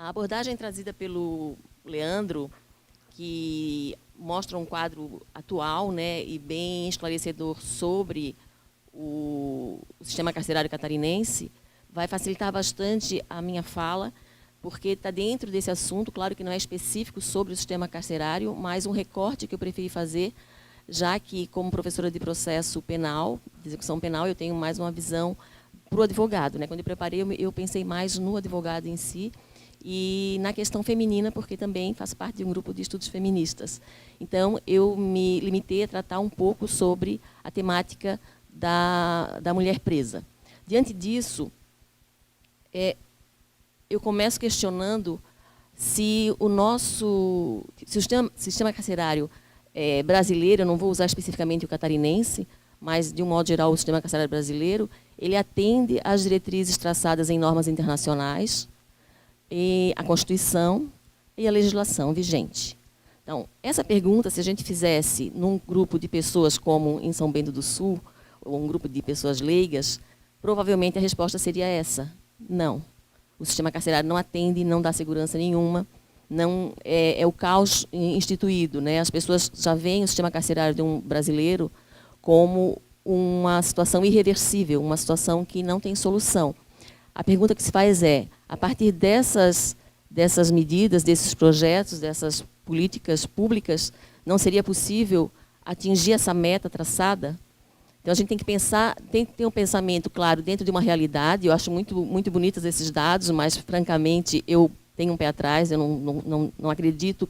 A abordagem trazida pelo Leandro, que mostra um quadro atual, né, e bem esclarecedor sobre o sistema carcerário catarinense, vai facilitar bastante a minha fala, porque está dentro desse assunto, claro que não é específico sobre o sistema carcerário, mas um recorte que eu preferi fazer, já que, como professora de processo penal, de execução penal, eu tenho mais uma visão para o advogado, né? Quando eu preparei, eu pensei mais no advogado em si e na questão feminina, porque também faço parte de um grupo de estudos feministas. Então, eu me limitei a tratar um pouco sobre a temática da mulher presa. Diante disso, eu começo questionando se o sistema carcerário brasileiro, eu não vou usar especificamente o catarinense, mas, de um modo geral, o sistema carcerário brasileiro, ele atende às diretrizes traçadas em normas internacionais, e a Constituição e a legislação vigente. Então, essa pergunta, se a gente fizesse num grupo de pessoas como em São Bento do Sul, ou um grupo de pessoas leigas, provavelmente a resposta seria essa: não. O sistema carcerário não atende, não dá segurança nenhuma, não é o caos instituído, né? As pessoas já veem o sistema carcerário de um brasileiro como uma situação irreversível, uma situação que não tem solução. A pergunta que se faz é, a partir dessas medidas, desses projetos, dessas políticas públicas, não seria possível atingir essa meta traçada? Então, a gente tem que pensar, tem que ter um pensamento, claro, dentro de uma realidade. Eu acho muito bonitos esses dados, mas, francamente, eu tenho um pé atrás, eu não acredito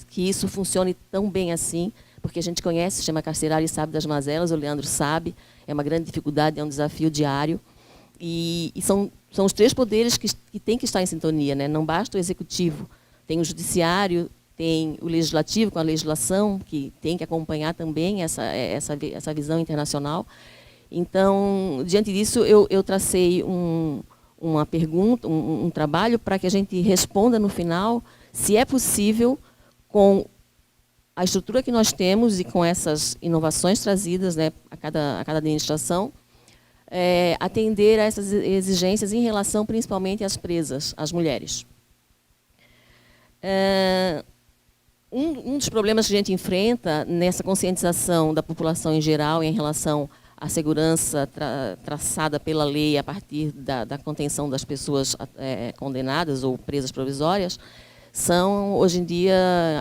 que isso funcione tão bem assim, porque a gente conhece o sistema carcerário e sabe das mazelas, o Leandro sabe, é uma grande dificuldade, é um desafio diário. E são os três poderes que têm que estar em sintonia, né? Não basta o executivo, tem o judiciário, tem o legislativo com a legislação, que tem que acompanhar também essa visão internacional. Então, diante disso, eu tracei uma pergunta, um trabalho para que a gente responda no final se é possível, com a estrutura que nós temos e com essas inovações trazidas, né, a cada administração, atender a essas exigências em relação principalmente às presas, às mulheres. Um dos problemas que a gente enfrenta nessa conscientização da população em geral em relação à segurança traçada pela lei a partir da contenção das pessoas condenadas ou presas provisórias são, hoje em dia,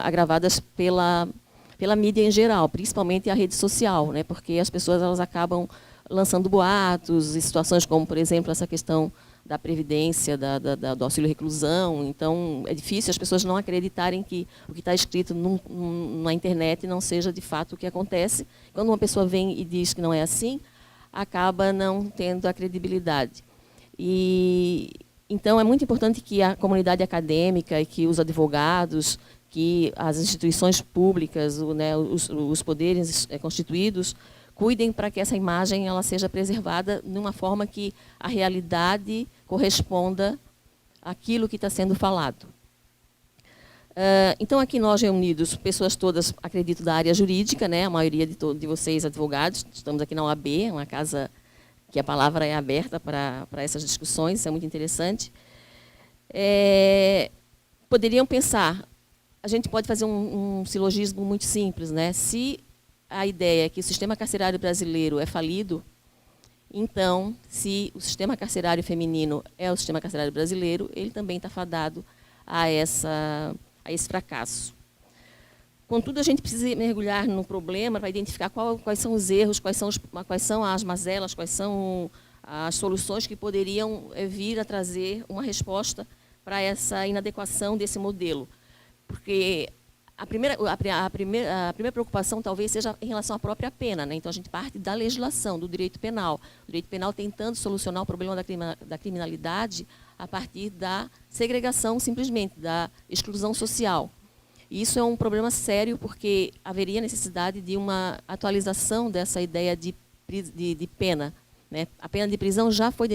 agravadas pela mídia em geral, principalmente a rede social, né, porque as pessoas elas acabam lançando boatos e situações como, por exemplo, essa questão da previdência, do auxílio reclusão. Então, é difícil as pessoas não acreditarem que o que está escrito na internet não seja de fato o que acontece. Quando uma pessoa vem e diz que não é assim, acaba não tendo a credibilidade. Então, é muito importante que a comunidade acadêmica e que os advogados, que as instituições públicas, os poderes constituídos, cuidem para que essa imagem ela seja preservada de uma forma que a realidade corresponda àquilo que está sendo falado. Então, aqui nós reunidos, pessoas todas, acredito, da área jurídica, né, a maioria de vocês advogados, estamos aqui na OAB, uma casa que a palavra é aberta para essas discussões, isso é muito interessante. Poderiam pensar, a gente pode fazer um silogismo muito simples, né? Se a ideia é que o sistema carcerário brasileiro é falido, então, se o sistema carcerário feminino é o sistema carcerário brasileiro, ele também está fadado a esse fracasso. Contudo, a gente precisa mergulhar no problema para identificar quais são os erros, quais são as mazelas, quais são as soluções que poderiam vir a trazer uma resposta para essa inadequação desse modelo. Porque a primeira preocupação talvez seja em relação à própria pena, né? Então, a gente parte da legislação, do direito penal. O direito penal tentando solucionar o problema da criminalidade a partir da segregação, simplesmente, da exclusão social. E isso é um problema sério, porque haveria necessidade de uma atualização dessa ideia de pena, né? A pena de prisão já ficou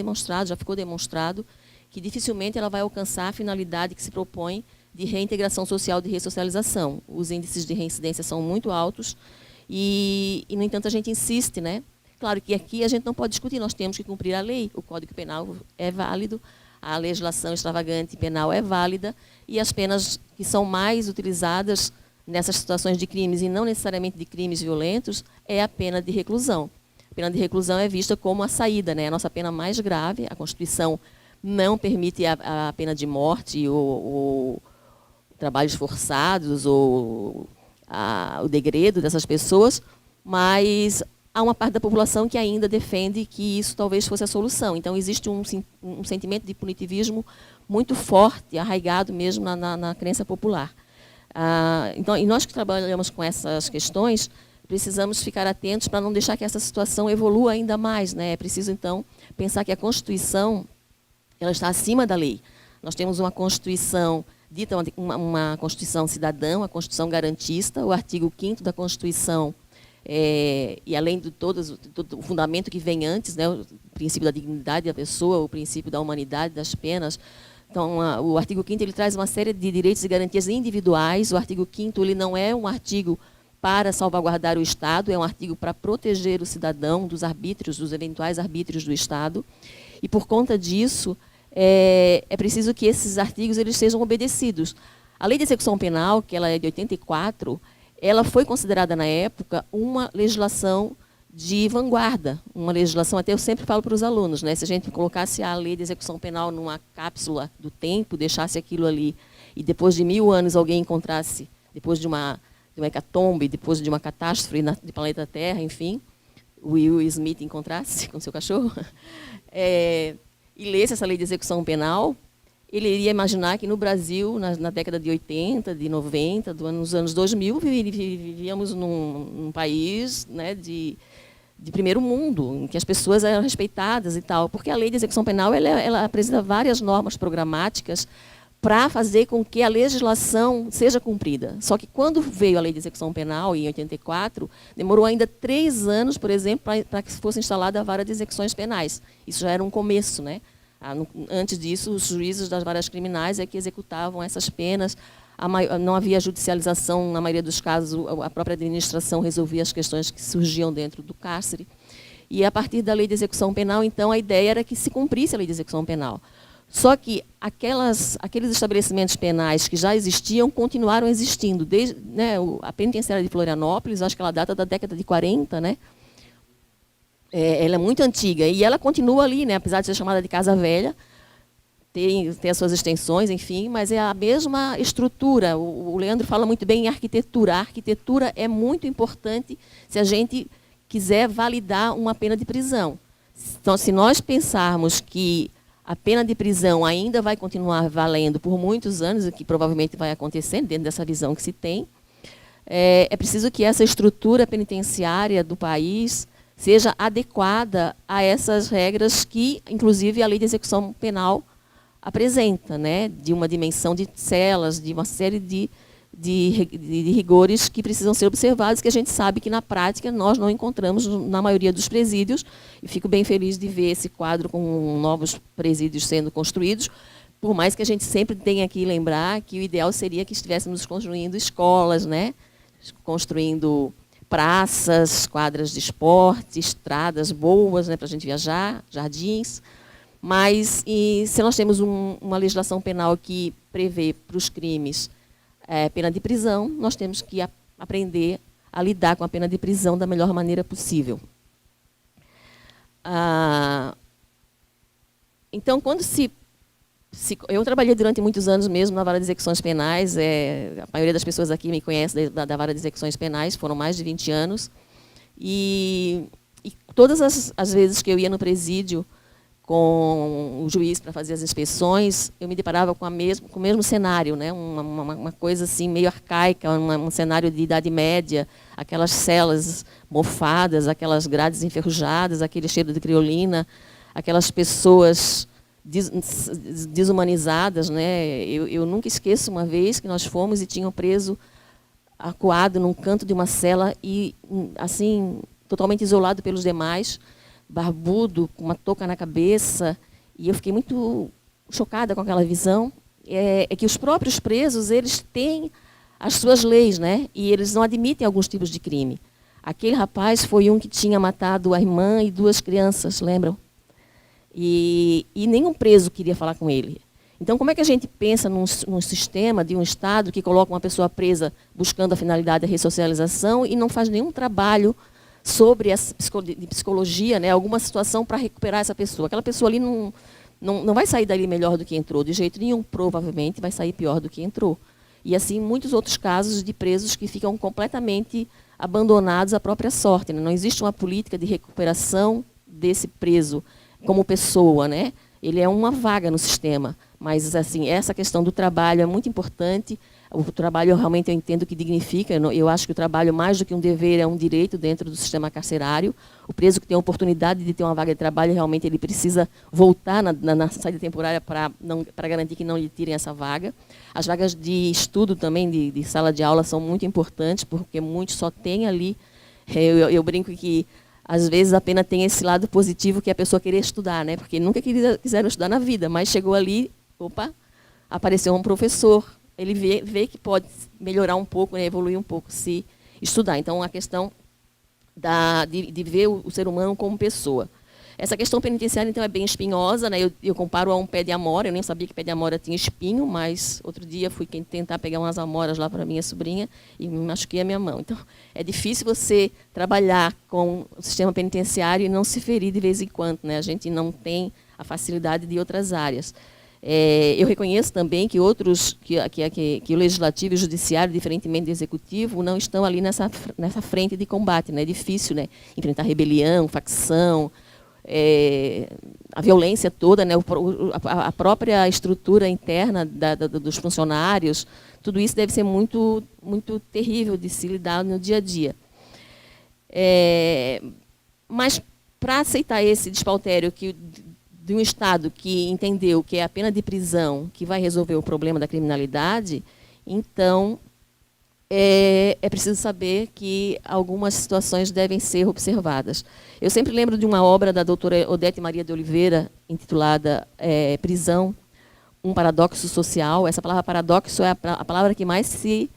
demonstrado que dificilmente ela vai alcançar a finalidade que se propõe de reintegração social, de ressocialização. Os índices de reincidência são muito altos e, no entanto, a gente insiste, né? Claro que aqui a gente não pode discutir, nós temos que cumprir a lei, o Código Penal é válido, a legislação extravagante penal é válida e as penas que são mais utilizadas nessas situações de crimes, e não necessariamente de crimes violentos, é a pena de reclusão. A pena de reclusão é vista como a saída, né? A nossa pena mais grave. A Constituição não permite a pena de morte ou trabalhos forçados ou o degredo dessas pessoas, mas há uma parte da população que ainda defende que isso talvez fosse a solução. Então, existe um sentimento de punitivismo muito forte, arraigado mesmo na crença popular. Então, e nós que trabalhamos com essas questões, precisamos ficar atentos para não deixar que essa situação evolua ainda mais, né? É preciso, então, pensar que a Constituição ela está acima da lei. Nós temos uma Constituição dita uma Constituição cidadã, uma Constituição garantista, o artigo 5º da Constituição, e além de todo o fundamento que vem antes, né, o princípio da dignidade da pessoa, o princípio da humanidade, das penas. Então, o artigo 5º ele traz uma série de direitos e garantias individuais. O artigo 5º ele não é um artigo para salvaguardar o Estado, é um artigo para proteger o cidadão dos arbítrios, dos eventuais arbítrios do Estado. E, por conta disso, é preciso que esses artigos eles sejam obedecidos. A Lei de Execução Penal, que ela é de 84, ela foi considerada, na época, uma legislação de vanguarda, uma legislação, até eu sempre falo para os alunos, né, se a gente colocasse a Lei de Execução Penal numa cápsula do tempo, deixasse aquilo ali, e depois de 1000 anos alguém encontrasse, depois de uma hecatombe, depois de uma catástrofe de planeta Terra, enfim, o Will Smith encontrasse com seu cachorro, e lesse essa Lei de Execução Penal, ele iria imaginar que no Brasil, na década de 80, de 90, nos anos 2000, vivíamos num país, né, de primeiro mundo, em que as pessoas eram respeitadas e tal, porque a Lei de Execução Penal ela apresenta várias normas programáticas para fazer com que a legislação seja cumprida. Só que quando veio a Lei de Execução Penal, em 84, demorou ainda 3 anos, por exemplo, para que fosse instalada a vara de execuções penais. Isso já era um começo, né? Antes disso, os juízes das varas criminais é que executavam essas penas. Não havia judicialização, na maioria dos casos, a própria administração resolvia as questões que surgiam dentro do cárcere. E, a partir da Lei de Execução Penal, então, a ideia era que se cumprisse a Lei de Execução Penal. Só que aqueles estabelecimentos penais que já existiam continuaram existindo. Desde, né, a penitenciária de Florianópolis, acho que ela data da década de 40, né? Ela é muito antiga e ela continua ali, né, apesar de ser chamada de Casa Velha, tem as suas extensões, enfim, mas é a mesma estrutura. O Leandro fala muito bem em arquitetura. A arquitetura é muito importante se a gente quiser validar uma pena de prisão. Então, se nós pensarmos que a pena de prisão ainda vai continuar valendo por muitos anos, o que provavelmente vai acontecer dentro dessa visão que se tem, é preciso que essa estrutura penitenciária do país seja adequada a essas regras que, inclusive, a Lei de Execução Penal apresenta, né, de uma dimensão de celas, de uma série de rigores que precisam ser observados, que a gente sabe que, na prática, nós não encontramos na maioria dos presídios, e fico bem feliz de ver esse quadro com novos presídios sendo construídos, por mais que a gente sempre tenha que lembrar que o ideal seria que estivéssemos construindo escolas, né, construindo praças, quadras de esporte, estradas boas, né, para a gente viajar, jardins. Mas se nós temos uma legislação penal que prevê para os crimes pena de prisão, nós temos que aprender a lidar com a pena de prisão da melhor maneira possível. Então, quando eu trabalhei durante muitos anos mesmo na vara de execuções penais, a maioria das pessoas aqui me conhece da vara de execuções penais, foram mais de 20 anos, e todas as vezes que eu ia no presídio com o juiz para fazer as inspeções, eu me deparava com o mesmo cenário, né? Uma coisa assim meio arcaica, um cenário de Idade Média, aquelas celas mofadas, aquelas grades enferrujadas, aquele cheiro de criolina, aquelas pessoas desumanizadas, né? Eu nunca esqueço uma vez que nós fomos e tinham preso, acuado num canto de uma cela e assim totalmente isolado pelos demais, barbudo, com uma touca na cabeça, e eu fiquei muito chocada com aquela visão. É que os próprios presos eles têm as suas leis, né? E eles não admitem alguns tipos de crime. Aquele rapaz foi um que tinha matado a irmã e 2 crianças, lembram? e nenhum preso queria falar com ele. Então, como é que a gente pensa num sistema de um Estado que coloca uma pessoa presa buscando a finalidade da ressocialização e não faz nenhum trabalho sobre essa de psicologia, né, alguma situação para recuperar essa pessoa? Aquela pessoa ali não vai sair dali melhor do que entrou, de jeito nenhum, provavelmente vai sair pior do que entrou. E assim, muitos outros casos de presos que ficam completamente abandonados à própria sorte, né? Não existe uma política de recuperação desse preso como pessoa, né? Ele é uma vaga no sistema. Mas, assim, essa questão do trabalho é muito importante. O trabalho, realmente, eu entendo que dignifica. Eu acho que o trabalho, mais do que um dever, é um direito dentro do sistema carcerário. O preso que tem a oportunidade de ter uma vaga de trabalho, realmente, ele precisa voltar na saída temporária para garantir que não lhe tirem essa vaga. As vagas de estudo também, de sala de aula, são muito importantes, porque muitos só têm ali... Eu brinco que, às vezes, a pena tem esse lado positivo, que é a pessoa querer estudar, né? Porque nunca quiseram estudar na vida, mas chegou ali, opa, apareceu um professor, ele vê que pode melhorar um pouco, né, evoluir um pouco, se estudar. Então, a questão de ver o ser humano como pessoa. Essa questão penitenciária, então, é bem espinhosa, né? Eu comparo a um pé de amora. Eu nem sabia que pé de amora tinha espinho, mas outro dia fui tentar pegar umas amoras lá para minha sobrinha e me machuquei a minha mão. Então, é difícil você trabalhar com o sistema penitenciário e não se ferir de vez em quando, né? A gente não tem a facilidade de outras áreas. Eu reconheço também que que o legislativo e o judiciário, diferentemente do executivo, não estão ali nessa frente de combate, né? É difícil, né, enfrentar rebelião, facção, a violência toda, né, a própria estrutura interna dos funcionários. Tudo isso deve ser muito, muito terrível de se lidar no dia a dia. Mas, para aceitar esse despautério de um Estado que entendeu que é a pena de prisão que vai resolver o problema da criminalidade, então é preciso saber que algumas situações devem ser observadas. Eu sempre lembro de uma obra da doutora Odete Maria de Oliveira, intitulada Prisão, um paradoxo social. Essa palavra paradoxo é a palavra que mais se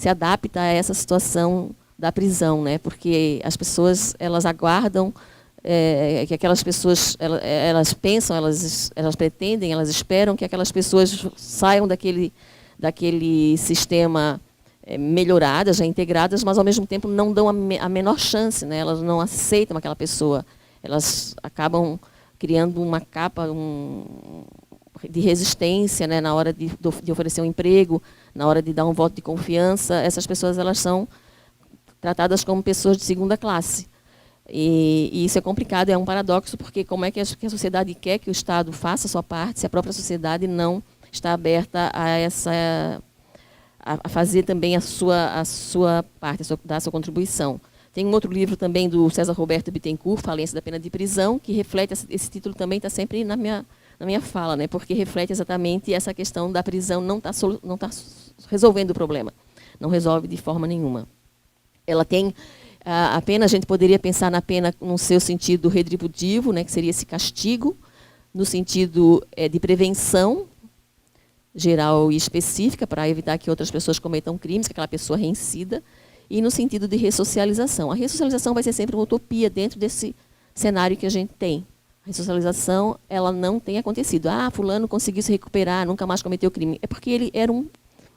adapta a essa situação da prisão, né? Porque as pessoas, elas aguardam que aquelas pessoas, elas pensam, elas pretendem, elas esperam que aquelas pessoas saiam daquele sistema melhoradas, já integradas, mas, ao mesmo tempo, não dão a menor chance, né? Elas não aceitam aquela pessoa. Elas acabam criando uma capa de resistência, né? Na hora de oferecer um emprego, na hora de dar um voto de confiança. Essas pessoas, elas são tratadas como pessoas de segunda classe. E isso é complicado, é um paradoxo, porque como é que a sociedade quer que o Estado faça a sua parte, se a própria sociedade não está aberta a fazer também a sua parte, dar a sua contribuição. Tem um outro livro também do César Roberto Bittencourt, Falência da Pena de Prisão, que reflete, esse título também está sempre na minha fala, né, porque reflete exatamente essa questão da prisão não tá resolvendo o problema, não resolve de forma nenhuma. Ela tem a pena, a gente poderia pensar na pena no seu sentido retributivo, né, que seria esse castigo, no sentido de prevenção geral e específica, para evitar que outras pessoas cometam crimes, que aquela pessoa reincida, e no sentido de ressocialização. A ressocialização vai ser sempre uma utopia dentro desse cenário que a gente tem. A ressocialização, ela não tem acontecido. Fulano conseguiu se recuperar, nunca mais cometeu crime. É porque ele era um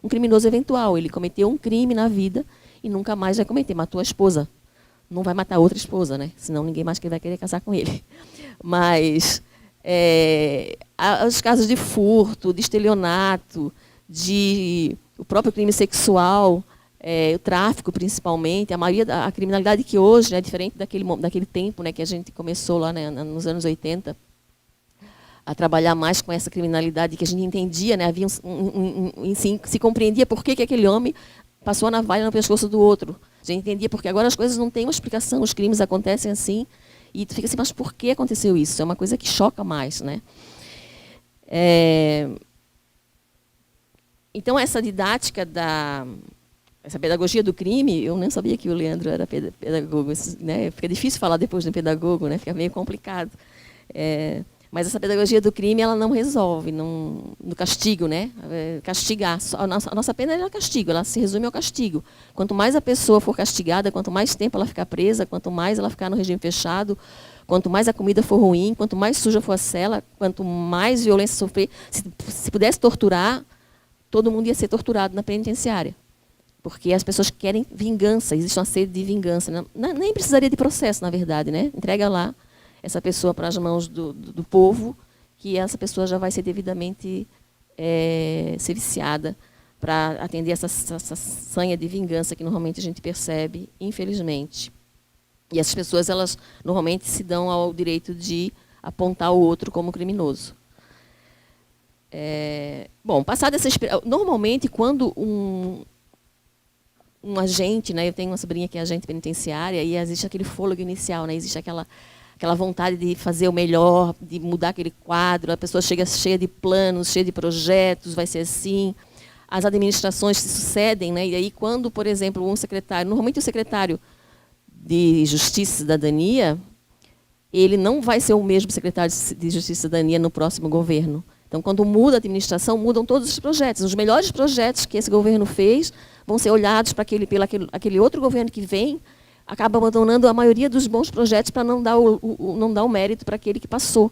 criminoso eventual, ele cometeu um crime na vida e nunca mais vai cometer. Matou a esposa. Não vai matar outra esposa, né? Senão ninguém mais vai querer casar com ele. Mas os casos de furto, de estelionato, o próprio crime sexual, o tráfico principalmente, a criminalidade que hoje, né, diferente daquele tempo, né, que a gente começou lá, né, nos anos 80, a trabalhar mais com essa criminalidade que a gente entendia, né, havia se compreendia por que aquele homem passou a navalha no pescoço do outro. A gente entendia porque agora as coisas não têm uma explicação, os crimes acontecem assim, e tu fica assim, mas por que aconteceu isso? É uma coisa que choca mais, né? Então, essa didática essa pedagogia do crime, eu nem sabia que o Leandro era pedagogo, né? Fica difícil falar depois de um pedagogo, né? Fica meio complicado. Mas essa pedagogia do crime, ela não resolve no castigo, né? Castigar. A nossa pena é o castigo, ela se resume ao castigo. Quanto mais a pessoa for castigada, quanto mais tempo ela ficar presa, quanto mais ela ficar no regime fechado, quanto mais a comida for ruim, quanto mais suja for a cela, quanto mais violência sofrer, se pudesse torturar, todo mundo ia ser torturado na penitenciária. Porque as pessoas querem vingança, existe uma sede de vingança. Nem precisaria de processo, na verdade, né? Entrega lá essa pessoa para as mãos do povo, que essa pessoa já vai ser devidamente serviciada para atender essa sanha de vingança que normalmente a gente percebe, infelizmente. E essas pessoas, elas normalmente se dão ao direito de apontar o outro como criminoso. Bom, passada essa experiência, normalmente quando um agente, né, eu tenho uma sobrinha que é agente penitenciária, e existe aquele fôlego inicial, né, existe aquela vontade de fazer o melhor, de mudar aquele quadro, a pessoa chega cheia de planos, cheia de projetos, vai ser assim. As administrações se sucedem, né, e aí quando, por exemplo, um secretário, normalmente o secretário de Justiça e Cidadania, ele não vai ser o mesmo secretário de Justiça e Cidadania no próximo governo. Então, quando muda a administração, mudam todos os projetos. Os melhores projetos que esse governo fez vão ser olhados para aquele outro governo que vem, acaba abandonando a maioria dos bons projetos para não dar o mérito para aquele que passou.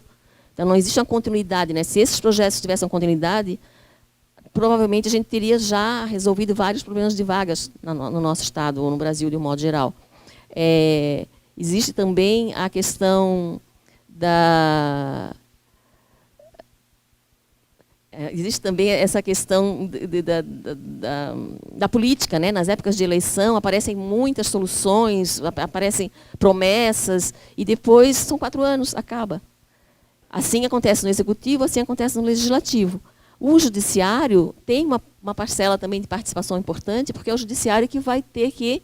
Então, não existe uma continuidade, né? Se esses projetos tivessem uma continuidade, provavelmente a gente teria já resolvido vários problemas de vagas no nosso estado, ou no Brasil, de um modo geral. Existe também a questão existe também essa questão da política, né? Nas épocas de eleição aparecem muitas soluções, aparecem promessas, e depois são 4 anos, acaba. Assim acontece no Executivo, assim acontece no Legislativo. O Judiciário tem uma parcela também de participação importante, porque é o Judiciário que vai ter que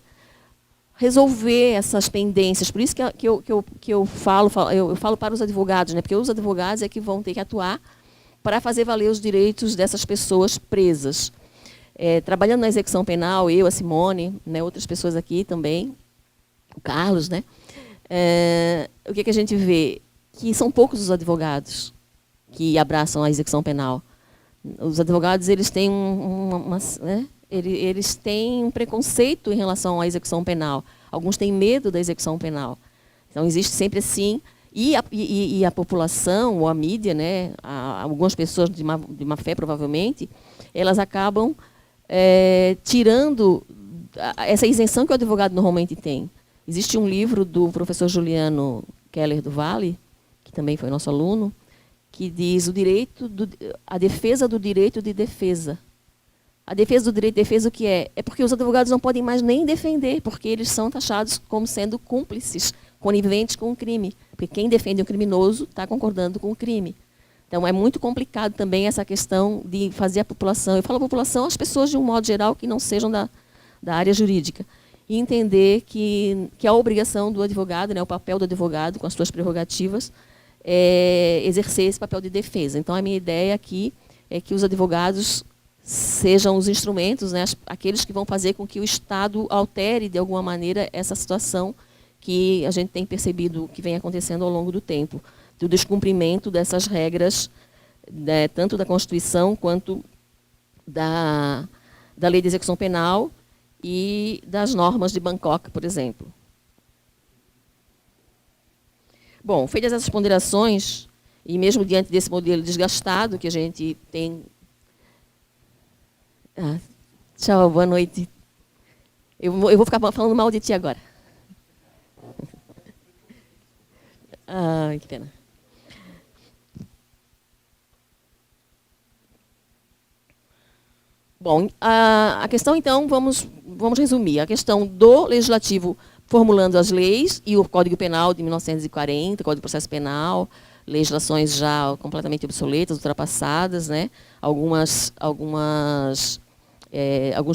resolver essas pendências. Por isso que eu falo para os advogados, né? Porque os advogados é que vão ter que atuar para fazer valer os direitos dessas pessoas presas. Trabalhando na execução penal, eu, a Simone, né, outras pessoas aqui também, o Carlos, né, o que a gente vê? Que são poucos os advogados que abraçam a execução penal. Os advogados, eles têm eles têm um preconceito em relação à execução penal. Alguns têm medo da execução penal. Então, existe sempre assim. E a população, ou a mídia, né, algumas pessoas de má fé, provavelmente, elas acabam tirando essa isenção que o advogado normalmente tem. Existe um livro do professor Juliano Keller do Vale, que também foi nosso aluno, que diz a defesa do direito de defesa. A defesa do direito de defesa, o que é? É porque os advogados não podem mais nem defender, porque eles são taxados como sendo cúmplices, coniventes com o crime. Porque quem defende um criminoso está concordando com o crime. Então, é muito complicado também essa questão de fazer a população, eu falo a população, as pessoas de um modo geral que não sejam da área jurídica, e entender que a obrigação do advogado, né, o papel do advogado com as suas prerrogativas, é exercer esse papel de defesa. Então, a minha ideia aqui é que os advogados sejam os instrumentos, né, aqueles que vão fazer com que o Estado altere, de alguma maneira, essa situação que a gente tem percebido que vem acontecendo ao longo do tempo, do descumprimento dessas regras, né, tanto da Constituição quanto da Lei de Execução Penal e das normas de Bangkok, por exemplo. Bom, feitas essas ponderações, e mesmo diante desse modelo desgastado que a gente tem... tchau, boa noite. Eu vou ficar falando mal de ti agora. Que pena. Bom, a questão, então, vamos resumir. A questão do Legislativo formulando as leis e o Código Penal de 1940, Código de Processo Penal, legislações já completamente obsoletas, ultrapassadas, né? Alguns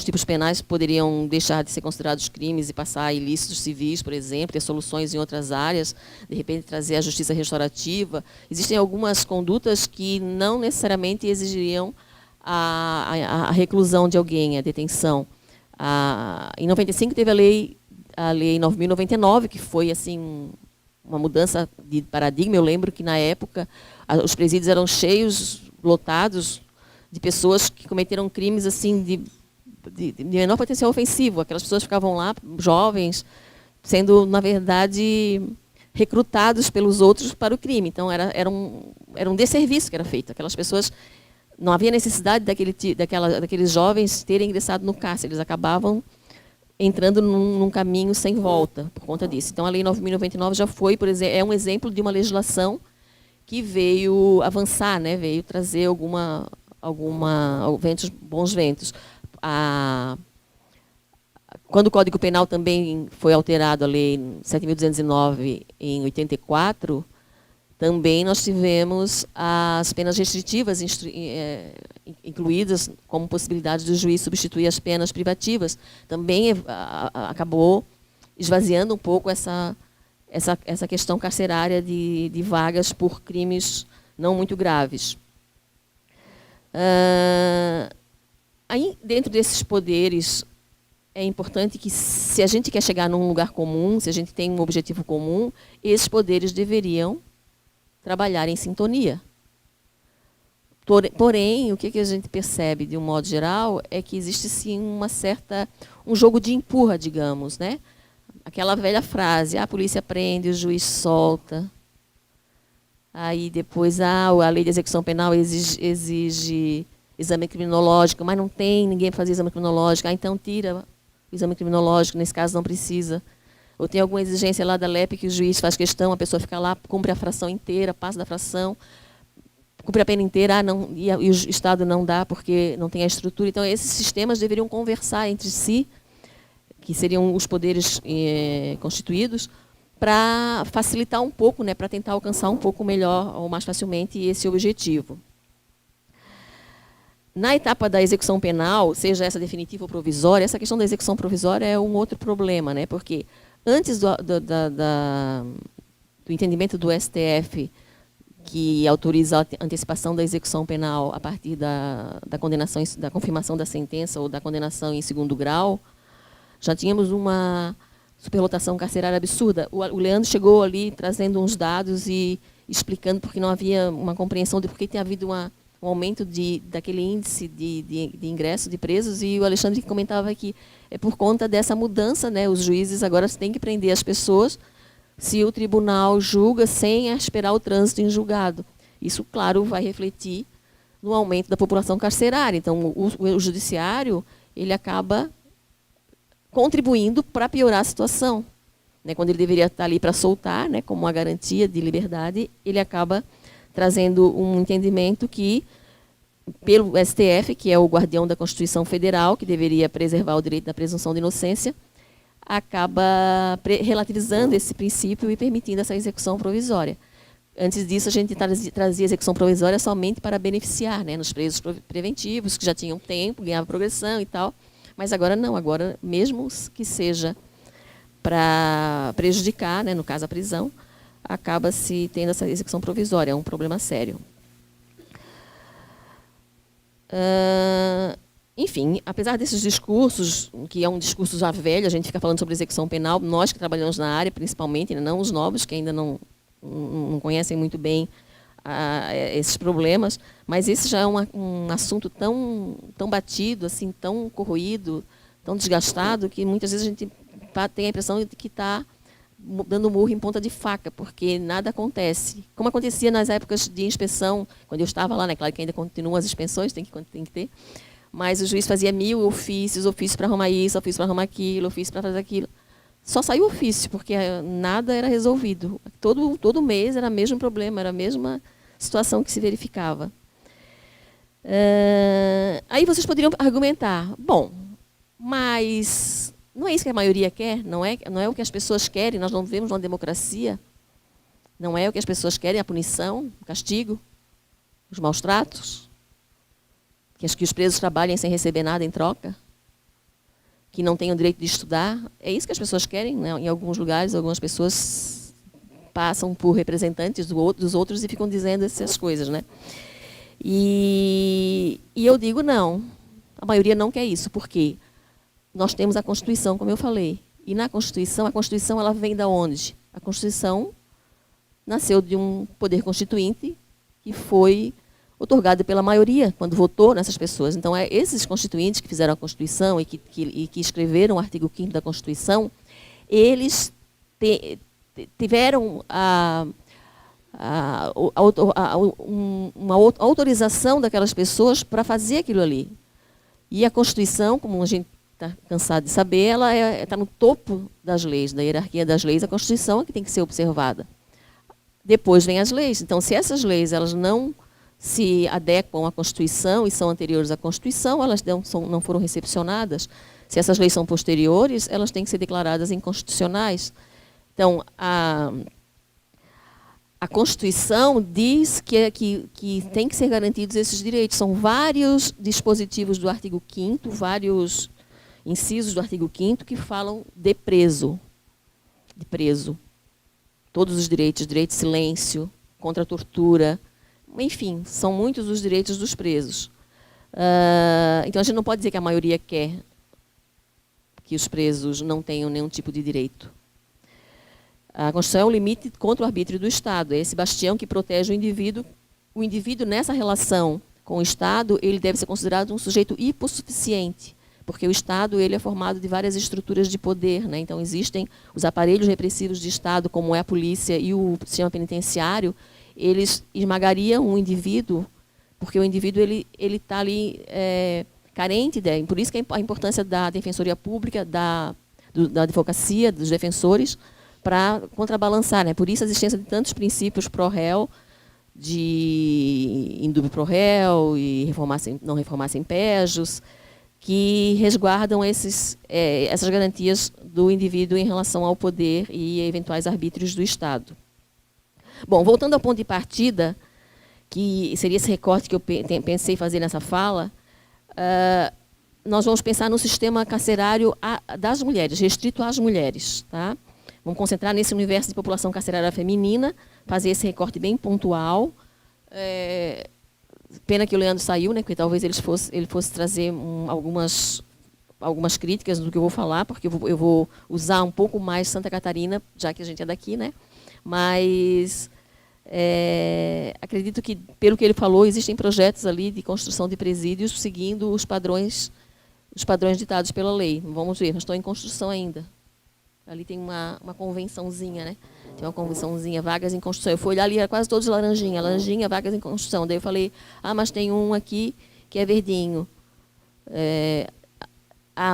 tipos penais poderiam deixar de ser considerados crimes e passar a ilícitos civis, por exemplo, ter soluções em outras áreas, de repente trazer a justiça restaurativa. Existem algumas condutas que não necessariamente exigiriam a reclusão de alguém, a detenção. Em 95 teve a lei 9.099, que foi assim uma mudança de paradigma. Eu lembro que, na época, os presídios eram cheios, lotados, de pessoas que cometeram crimes assim de menor potencial ofensivo. Aquelas pessoas ficavam lá, jovens, sendo, na verdade, recrutados pelos outros para o crime. Então, era um desserviço que era feito. Aquelas pessoas, não havia necessidade daqueles jovens terem ingressado no cárcere. Eles acabavam entrando num caminho sem volta por conta disso. Então, a Lei 9.099 já foi, por exemplo, é um exemplo de uma legislação que veio avançar, né? Veio trazer bons ventos. Quando o Código Penal também foi alterado, a Lei 7.209, em 84, também nós tivemos as penas restritivas incluídas como possibilidade do juiz substituir as penas privativas. Também acabou esvaziando um pouco essa questão carcerária de vagas por crimes não muito graves. Aí, dentro desses poderes, é importante que, se a gente quer chegar num lugar comum, se a gente tem um objetivo comum, esses poderes deveriam trabalhar em sintonia. Porém, o que a gente percebe, de um modo geral, é que existe, sim, um jogo de empurra, digamos, né? Aquela velha frase, a polícia prende, o juiz solta. Aí depois, a lei de execução penal exige exame criminológico, mas não tem ninguém para fazer exame criminológico. Então tira o exame criminológico, nesse caso não precisa. Ou tem alguma exigência lá da LEP que o juiz faz questão, a pessoa fica lá, cumpre a fração inteira, passa da fração, cumpre a pena inteira, e o Estado não dá porque não tem a estrutura. Então, esses sistemas deveriam conversar entre si, que seriam os poderes constituídos, para facilitar um pouco, né, para tentar alcançar um pouco melhor ou mais facilmente esse objetivo. Na etapa da execução penal, seja essa definitiva ou provisória, essa questão da execução provisória é um outro problema, né, porque antes do entendimento do STF, que autoriza a antecipação da execução penal a partir da condenação, da confirmação da sentença ou da condenação em segundo grau, já tínhamos uma superlotação carcerária absurda. O Leandro chegou ali trazendo uns dados e explicando porque não havia uma compreensão de por que tinha havido um aumento daquele índice de ingresso de presos, e o Alexandre comentava que é por conta dessa mudança, né? Os juízes agora têm que prender as pessoas se o tribunal julga sem esperar o trânsito em julgado. Isso, claro, vai refletir no aumento da população carcerária. Então, o judiciário, ele acaba contribuindo para piorar a situação, né? Quando ele deveria estar ali para soltar, né, como uma garantia de liberdade, ele acaba trazendo um entendimento que, pelo STF, que é o guardião da Constituição Federal, que deveria preservar o direito da presunção de inocência, acaba relativizando esse princípio e permitindo essa execução provisória. Antes disso, a gente trazia execução provisória somente para beneficiar, né, nos presos preventivos, que já tinham tempo, ganhavam progressão e tal, mas agora não, agora, mesmo que seja para prejudicar, né, no caso a prisão, acaba-se tendo essa execução provisória, é um problema sério. Enfim, apesar desses discursos, que é um discurso já velho, a gente fica falando sobre execução penal, nós que trabalhamos na área, principalmente, não os novos, que ainda não conhecem muito bem esses problemas, mas esse já é um assunto tão batido, assim, tão corroído, tão desgastado, que muitas vezes a gente tem a impressão de que está dando murro em ponta de faca, porque nada acontece. Como acontecia nas épocas de inspeção, quando eu estava lá, né? Claro que ainda continuam as inspeções, tem que ter, mas o juiz fazia 1000 ofícios para arrumar isso, ofício para arrumar aquilo, ofício para fazer aquilo. Só saiu ofício, porque nada era resolvido. Todo mês era o mesmo problema, era a mesma situação que se verificava. Aí vocês poderiam argumentar, bom, mas não é isso que a maioria quer, não é o que as pessoas querem, nós não vivemos numa democracia, não é o que as pessoas querem, a punição, o castigo, os maus tratos, que os presos trabalhem sem receber nada em troca, que não tenham direito de estudar. É isso que as pessoas querem, né? Em alguns lugares, algumas pessoas passam por representantes dos outros e ficam dizendo essas coisas, né? E eu digo não, a maioria não quer isso, porque nós temos a Constituição, como eu falei, e na Constituição, a Constituição ela vem da onde? A Constituição nasceu de um poder constituinte que foi otorgado pela maioria, quando votou nessas pessoas. Então, esses constituintes que fizeram a Constituição e que escreveram o artigo 5º da Constituição, eles tiveram uma autorização daquelas pessoas para fazer aquilo ali. E a Constituição, como a gente está cansado de saber, ela está no topo das leis, da hierarquia das leis. A Constituição é que tem que ser observada. Depois vem as leis. Então, se essas leis elas não se adequam à Constituição e são anteriores à Constituição, elas não foram recepcionadas. Se essas leis são posteriores, elas têm que ser declaradas inconstitucionais. Então, a Constituição diz que tem que ser garantidos esses direitos. São vários dispositivos do artigo 5º, vários incisos do artigo 5º que falam de preso. Todos os direitos, direito de silêncio, contra a tortura, enfim, são muitos os direitos dos presos. Então, a gente não pode dizer que a maioria quer que os presos não tenham nenhum tipo de direito. A Constituição é um limite contra o arbítrio do Estado. É esse bastião que protege o indivíduo. O indivíduo, nessa relação com o Estado, ele deve ser considerado um sujeito hipossuficiente, porque o Estado ele é formado de várias estruturas de poder, né? Então, existem os aparelhos repressivos de Estado, como é a polícia e o sistema penitenciário, eles esmagariam um indivíduo, porque o indivíduo ele está ali carente, por isso que a importância da defensoria pública, da advocacia, dos defensores, para contrabalançar, né? Por isso a existência de tantos princípios pró-réu, de indúbio pró-réu e não reformar sem pejos, que resguardam essas garantias do indivíduo em relação ao poder e eventuais arbítrios do Estado. Bom, voltando ao ponto de partida, que seria esse recorte que eu pensei fazer nessa fala, nós vamos pensar no sistema carcerário das mulheres, restrito às mulheres. Tá? Vamos concentrar nesse universo de população carcerária feminina, fazer esse recorte bem pontual. Pena que o Leandro saiu, né, porque talvez ele fosse trazer algumas críticas do que eu vou falar, porque eu vou usar um pouco mais Santa Catarina, já que a gente é daqui, né? Mas acredito que, pelo que ele falou, existem projetos ali de construção de presídios seguindo os padrões ditados pela lei. Vamos ver, não estou em construção ainda. Ali tem uma convençãozinha, né? Tem uma convençãozinha, vagas em construção. Eu fui olhar ali, era quase todos laranjinha, vagas em construção. Daí eu falei, mas tem um aqui que é verdinho.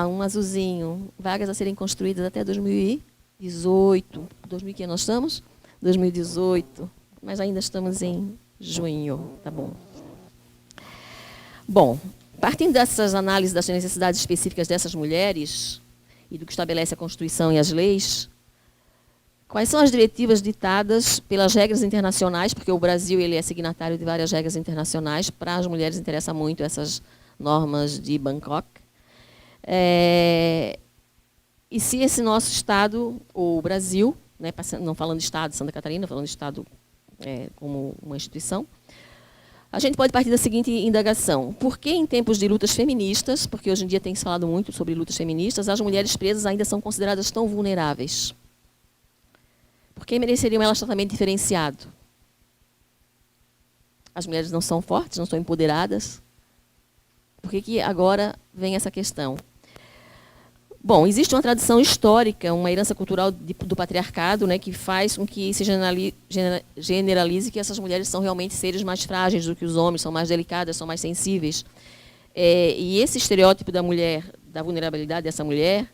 Um azulzinho, vagas a serem construídas até 2018. 2000 que nós estamos? 2018. Mas ainda estamos em junho, tá bom. Bom, partindo dessas análises das necessidades específicas dessas mulheres e do que estabelece a Constituição e as leis, quais são as diretivas ditadas pelas regras internacionais, porque o Brasil ele é signatário de várias regras internacionais, para as mulheres interessa muito essas normas de Bangkok. E se esse nosso Estado, o Brasil, né, não falando de Estado de Santa Catarina, falando de Estado como uma instituição, a gente pode partir da seguinte indagação. Por que em tempos de lutas feministas, porque hoje em dia tem se falado muito sobre lutas feministas, as mulheres presas ainda são consideradas tão vulneráveis? Por que mereceriam elas tratamento diferenciado? As mulheres não são fortes, não são empoderadas? Por que agora vem essa questão? Bom, existe uma tradição histórica, uma herança cultural do patriarcado, né, que faz com que se generalize que essas mulheres são realmente seres mais frágeis do que os homens, são mais delicadas, são mais sensíveis. E esse estereótipo da mulher, da vulnerabilidade dessa mulher,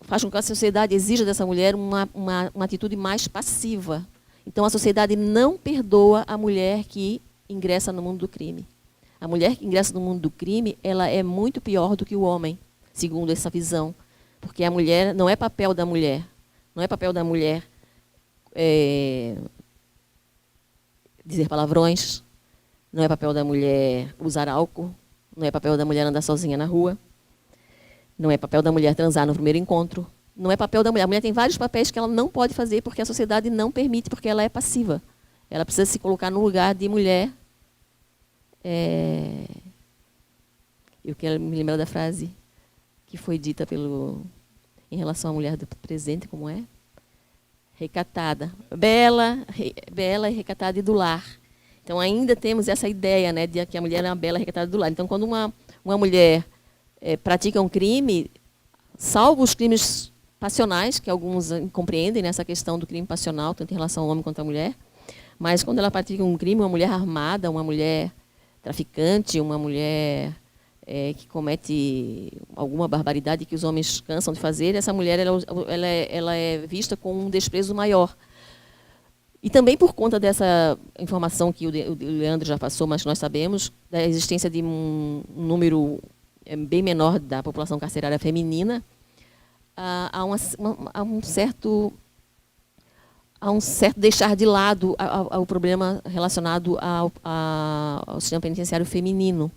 faz com que a sociedade exija dessa mulher uma atitude mais passiva. Então, a sociedade não perdoa a mulher que ingressa no mundo do crime. A mulher que ingressa no mundo do crime, ela é muito pior do que o homem, segundo essa visão. Porque a mulher, não é papel da mulher, dizer palavrões, não é papel da mulher usar álcool, não é papel da mulher andar sozinha na rua, não é papel da mulher transar no primeiro encontro, não é papel da mulher. A mulher tem vários papéis que ela não pode fazer porque a sociedade não permite, porque ela é passiva. Ela precisa se colocar no lugar de mulher. Eu quero me lembrar da frase que foi dita em relação à mulher do presente, como é? recatada. Bela e recatada e do lar. Então, ainda temos essa ideia, né, de que a mulher é uma bela e recatada do lar. Então, quando uma mulher pratica um crime, salvo os crimes passionais, que alguns compreendem nessa questão do crime passional, tanto em relação ao homem quanto à mulher, mas quando ela pratica um crime, uma mulher armada, uma mulher traficante, uma mulher que comete alguma barbaridade que os homens cansam de fazer, essa mulher ela é vista com um desprezo maior. E também por conta dessa informação que o Leandro já passou, mas nós sabemos, da existência de um número bem menor da população carcerária feminina, há um certo deixar de lado ao problema relacionado ao sistema penitenciário feminino.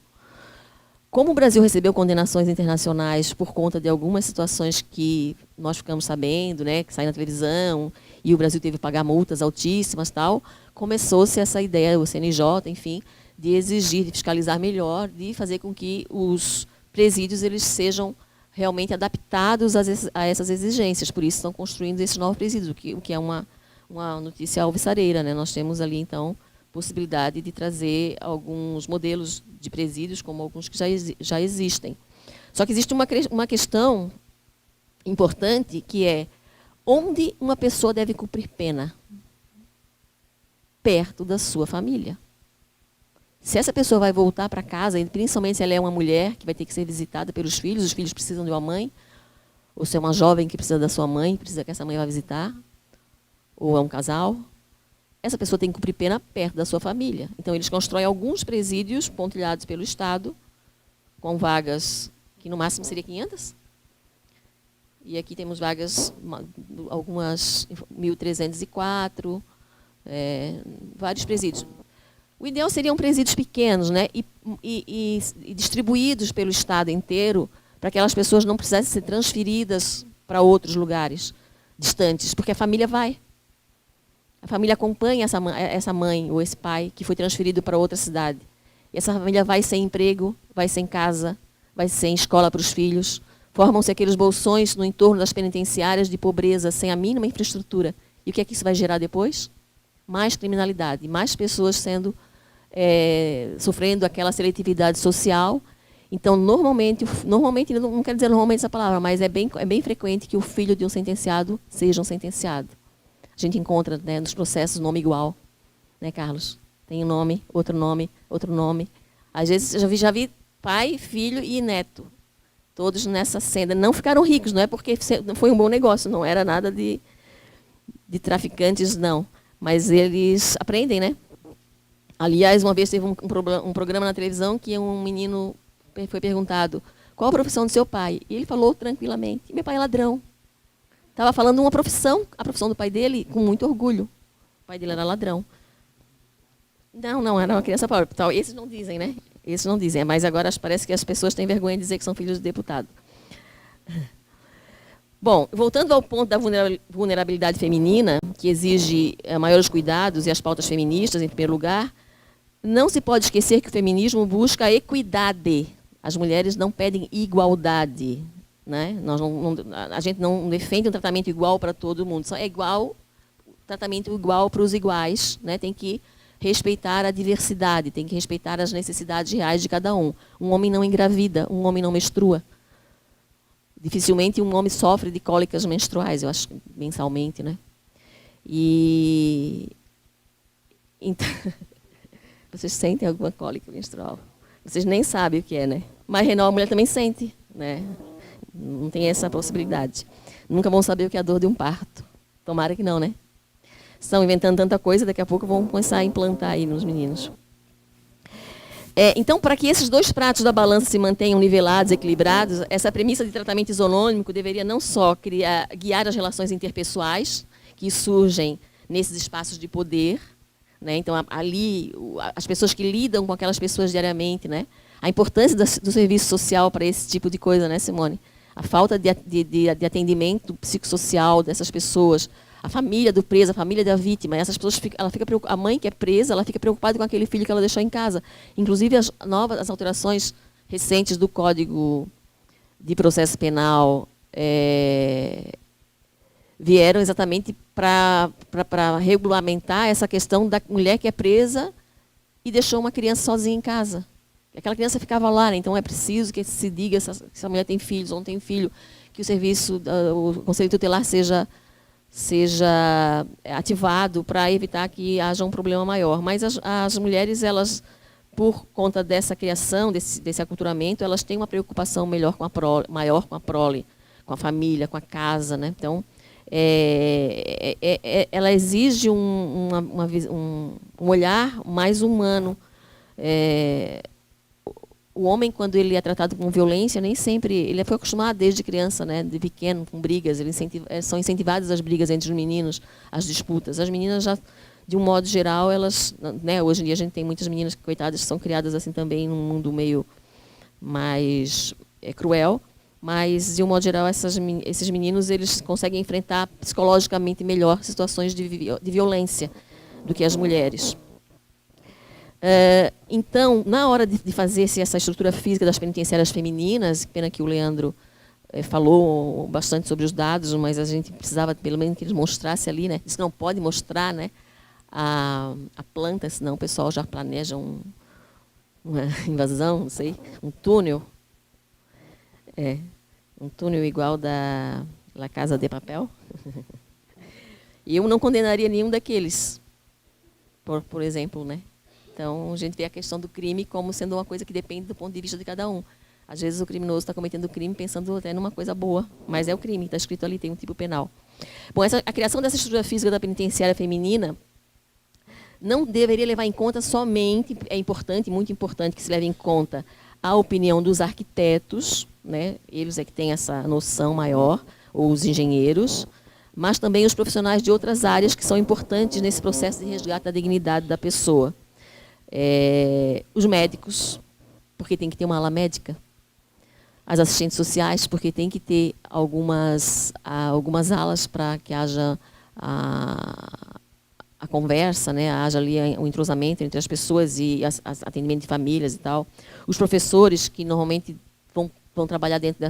Como o Brasil recebeu condenações internacionais por conta de algumas situações que nós ficamos sabendo, né, que saem na televisão, e o Brasil teve que pagar multas altíssimas, tal, começou-se essa ideia, o CNJ, enfim, de exigir, de fiscalizar melhor, de fazer com que os presídios eles sejam realmente adaptados a essas exigências. Por isso estão construindo esses novos presídios, o que é uma notícia alvissareira, né? Nós temos ali, então, possibilidade de trazer alguns modelos de presídios, como alguns que já existem. Só que existe uma questão importante, que é onde uma pessoa deve cumprir pena? Perto da sua família. Se essa pessoa vai voltar para casa, e principalmente se ela é uma mulher que vai ter que ser visitada pelos filhos, os filhos precisam de uma mãe, ou se é uma jovem que precisa da sua mãe, precisa que essa mãe vá visitar, ou é um casal, essa pessoa tem que cumprir pena perto da sua família. Então, eles constroem alguns presídios pontilhados pelo Estado, com vagas que no máximo seria 500. E aqui temos vagas, algumas 1.304, vários presídios. O ideal seriam presídios pequenos, né, e distribuídos pelo Estado inteiro, para que aquelas pessoas não precisassem ser transferidas para outros lugares distantes, porque a família vai. A família acompanha essa mãe ou esse pai que foi transferido para outra cidade. E essa família vai sem emprego, vai sem casa, vai sem escola para os filhos. Formam-se aqueles bolsões no entorno das penitenciárias de pobreza, sem a mínima infraestrutura. E o que é que isso vai gerar depois? Mais criminalidade, mais pessoas sofrendo aquela seletividade social. Então, normalmente, não quero dizer normalmente essa palavra, mas é bem frequente que o filho de um sentenciado seja um sentenciado. A gente encontra, né, nos processos nome igual, né, Carlos? Tem um nome, outro nome, outro nome. Às vezes já vi pai, filho e neto, todos nessa senda. Não ficaram ricos, não é porque foi um bom negócio, não era nada de traficantes, não. Mas eles aprendem, né? Aliás, uma vez teve um programa na televisão que um menino foi perguntado qual a profissão do seu pai. E ele falou tranquilamente, meu pai é ladrão. Estava falando uma profissão, a profissão do pai dele, com muito orgulho. O pai dele era ladrão. Não, era uma criança pobre. Esses não dizem, né? Esses não dizem, mas agora parece que as pessoas têm vergonha de dizer que são filhos de deputado. Bom, voltando ao ponto da vulnerabilidade feminina, que exige maiores cuidados e as pautas feministas, em primeiro lugar, não se pode esquecer que o feminismo busca a equidade. As mulheres não pedem igualdade. Né? A gente não defende um tratamento igual para todo mundo, só é tratamento igual para os iguais, né? Tem que respeitar a diversidade, tem que respeitar as necessidades reais de cada um. Um homem não engravida, um homem não menstrua. Dificilmente um homem sofre de cólicas menstruais, eu acho, mensalmente, né? Então, vocês sentem alguma cólica menstrual? Vocês nem sabem o que é, né? Mas renal a mulher também sente, né? Não tem essa possibilidade. Nunca vão saber o que é a dor de um parto. Tomara que não, né? Estão inventando tanta coisa, daqui a pouco vão começar a implantar aí nos meninos. Então, para que esses dois pratos da balança se mantenham nivelados, equilibrados, essa premissa de tratamento isonômico deveria não só guiar as relações interpessoais que surgem nesses espaços de poder, né? Então, ali, as pessoas que lidam com aquelas pessoas diariamente, né? A importância do serviço social para esse tipo de coisa, né, Simone? A falta de atendimento psicossocial dessas pessoas, a família do preso, a família da vítima, essas pessoas a mãe que é presa, ela fica preocupada com aquele filho que ela deixou em casa. Inclusive, as alterações recentes do Código de Processo Penal vieram exatamente para regulamentar essa questão da mulher que é presa e deixou uma criança sozinha em casa. Aquela criança ficava lá, né? Então é preciso que se diga se essa mulher tem filhos ou não tem filho, que o serviço, o Conselho Tutelar seja ativado para evitar que haja um problema maior. Mas as mulheres, elas, por conta dessa criação, desse aculturamento, elas têm uma preocupação maior com a prole, com a família, com a casa, né? Então, ela exige um olhar mais humano. O homem, quando ele é tratado com violência, nem sempre... Ele foi acostumado desde criança, né, de pequeno, com brigas. São incentivadas as brigas entre os meninos, as disputas. As meninas, já, de um modo geral, elas... Né, hoje em dia a gente tem muitas meninas que, coitadas, são criadas assim também num mundo meio mais cruel. Mas, de um modo geral, esses meninos eles conseguem enfrentar psicologicamente melhor situações de violência do que as mulheres. Então, na hora de fazer essa estrutura física das penitenciárias femininas, pena que o Leandro falou bastante sobre os dados, mas a gente precisava, pelo menos, que eles mostrassem ali, né? Disse que não pode mostrar, né, a planta, senão o pessoal já planeja uma invasão, não sei, um túnel. Um túnel igual da La Casa de Papel. E eu não condenaria nenhum daqueles, por exemplo, né? Então, a gente vê a questão do crime como sendo uma coisa que depende do ponto de vista de cada um. Às vezes, o criminoso está cometendo o crime pensando até numa coisa boa, mas é o crime, está escrito ali, tem um tipo penal. Bom, a criação dessa estrutura física da penitenciária feminina não deveria levar em conta somente, é importante, muito importante que se leve em conta a opinião dos arquitetos, né? Eles é que têm essa noção maior, ou os engenheiros, mas também os profissionais de outras áreas que são importantes nesse processo de resgate da dignidade da pessoa. Os médicos, porque tem que ter uma ala médica. As assistentes sociais, porque tem que ter algumas alas para que haja a conversa, né? Haja ali um entrosamento entre as pessoas e atendimento de famílias e tal. Os professores, que normalmente vão trabalhar dentro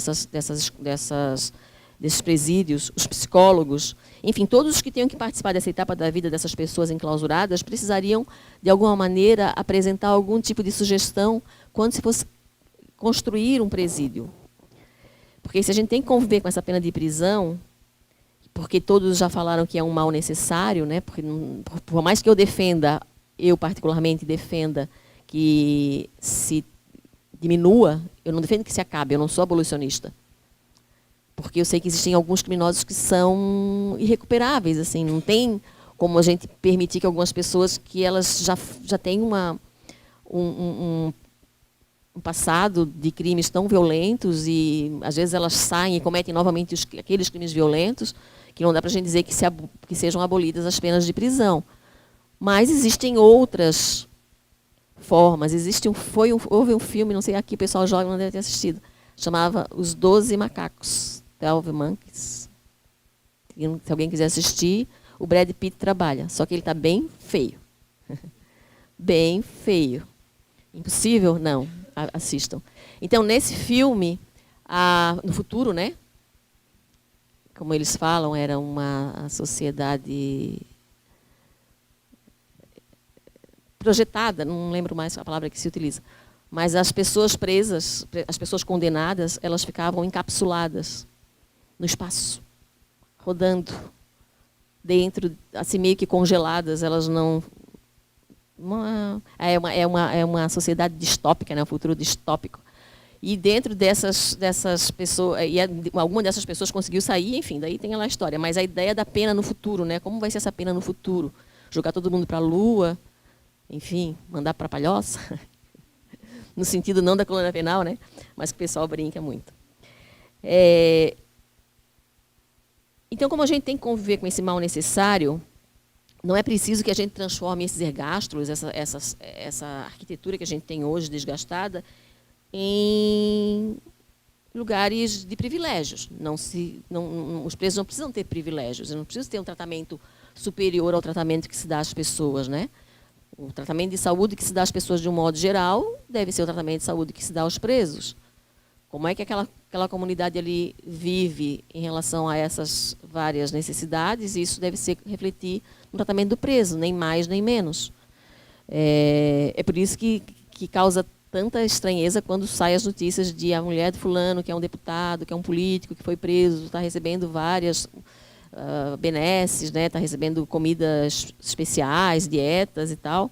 desses presídios, os psicólogos, enfim, todos os que tenham que participar dessa etapa da vida dessas pessoas enclausuradas precisariam, de alguma maneira, apresentar algum tipo de sugestão quando se fosse construir um presídio. Porque se a gente tem que conviver com essa pena de prisão, porque todos já falaram que é um mal necessário, né? Porque por mais que eu defenda, eu particularmente defenda que se diminua, eu não defendo que se acabe, eu não sou abolicionista. Porque eu sei que existem alguns criminosos que são irrecuperáveis, assim, não tem como a gente permitir que algumas pessoas que elas já têm um passado de crimes tão violentos e às vezes elas saem e cometem novamente aqueles crimes violentos, que não dá para a gente dizer que sejam abolidas as penas de prisão. Mas existem outras formas. Houve um filme, não sei, aqui o pessoal jovem não deve ter assistido, chamava Os 12 Macacos, 12 Monkeys. Se alguém quiser assistir, o Brad Pitt trabalha, só que ele está bem feio. Bem feio. Impossível? Não. Assistam. Então, nesse filme, no futuro, né? Como eles falam, era uma sociedade projetada, não lembro mais a palavra que se utiliza, mas as pessoas presas, as pessoas condenadas, elas ficavam encapsuladas no espaço, rodando dentro, assim meio que congeladas, elas não... É uma sociedade distópica, né? Um futuro distópico. E dentro dessas pessoas, alguma dessas pessoas conseguiu sair, enfim, daí tem lá a história. Mas a ideia da pena no futuro, né? Como vai ser essa pena no futuro? Jogar todo mundo para a Lua, enfim, mandar para a palhoça? No sentido não da colônia penal, né? Mas que o pessoal brinca muito. Então, como a gente tem que conviver com esse mal necessário, não é preciso que a gente transforme esses ergástulos, essa arquitetura que a gente tem hoje desgastada, em lugares de privilégios. Os presos não precisam ter privilégios, não precisam ter um tratamento superior ao tratamento que se dá às pessoas, né? O tratamento de saúde que se dá às pessoas de um modo geral deve ser o tratamento de saúde que se dá aos presos. Como é que aquela comunidade ali vive em relação a essas várias necessidades, e isso deve ser refletir no tratamento do preso, nem mais nem menos. É por isso que causa tanta estranheza quando saem as notícias de a mulher do fulano, que é um deputado, que é um político, que foi preso, está recebendo várias benesses, né, está recebendo comidas especiais, dietas e tal.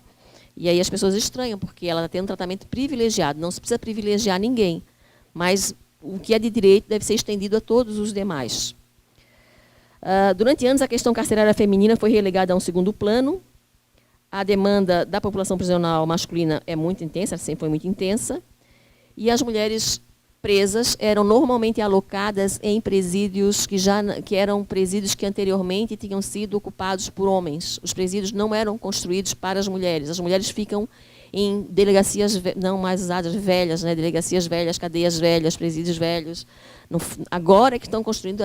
E aí as pessoas estranham, porque ela está tendo um tratamento privilegiado. Não se precisa privilegiar ninguém, mas o que é de direito deve ser estendido a todos os demais. Durante anos, a questão carcerária feminina foi relegada a um segundo plano. A demanda da população prisional masculina é muito intensa, sempre foi muito intensa, e as mulheres presas eram normalmente alocadas em presídios que eram presídios que anteriormente tinham sido ocupados por homens. Os presídios não eram construídos para as mulheres ficam em delegacias não mais usadas, velhas, né? Delegacias velhas, cadeias velhas, presídios velhos. Agora é que estão construindo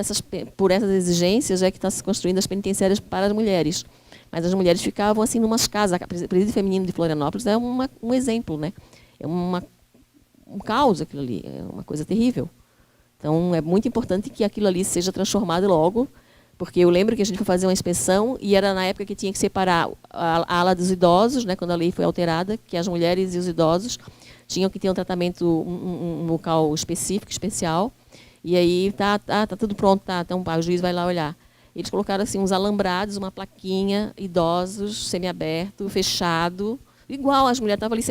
por essas exigências, é que está se construindo as penitenciárias para as mulheres. Mas as mulheres ficavam assim numas casas. O presídio feminino de Florianópolis é um exemplo, né? É um caos aquilo ali, é uma coisa terrível. Então, é muito importante que aquilo ali seja transformado logo, porque eu lembro que a gente foi fazer uma inspeção e era na época que tinha que separar a ala dos idosos, né, quando a lei foi alterada, que as mulheres e os idosos tinham que ter um tratamento, um local específico, especial, e aí tá tudo pronto, então o juiz vai lá olhar. Eles colocaram assim uns alambrados, uma plaquinha, idosos, semiaberto, fechado, igual as mulheres estavam ali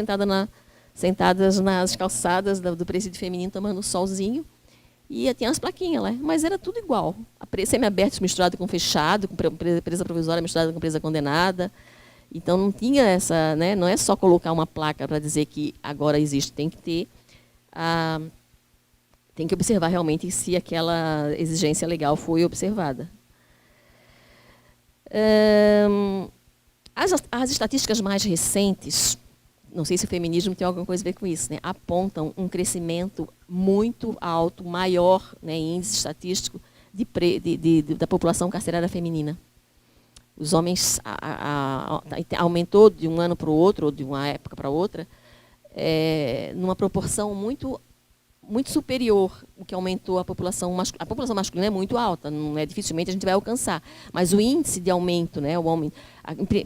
sentadas nas calçadas do presídio feminino, tomando um solzinho, e tinha umas plaquinhas lá, mas era tudo igual. Semiaberto misturado com fechado, com presa provisória misturada com presa condenada. Então não tinha essa, né, não é só colocar uma placa para dizer que agora existe, tem que observar realmente se aquela exigência legal foi observada. As estatísticas mais recentes, não sei se o feminismo tem alguma coisa a ver com isso, né, apontam um crescimento muito alto, maior, né, em índice estatístico da população carcerária feminina. Os homens aumentou de um ano para o outro, ou de uma época para outra, numa proporção muito superior o que aumentou a população masculina. A população masculina é muito alta, não é, dificilmente a gente vai alcançar, mas o índice de aumento, né,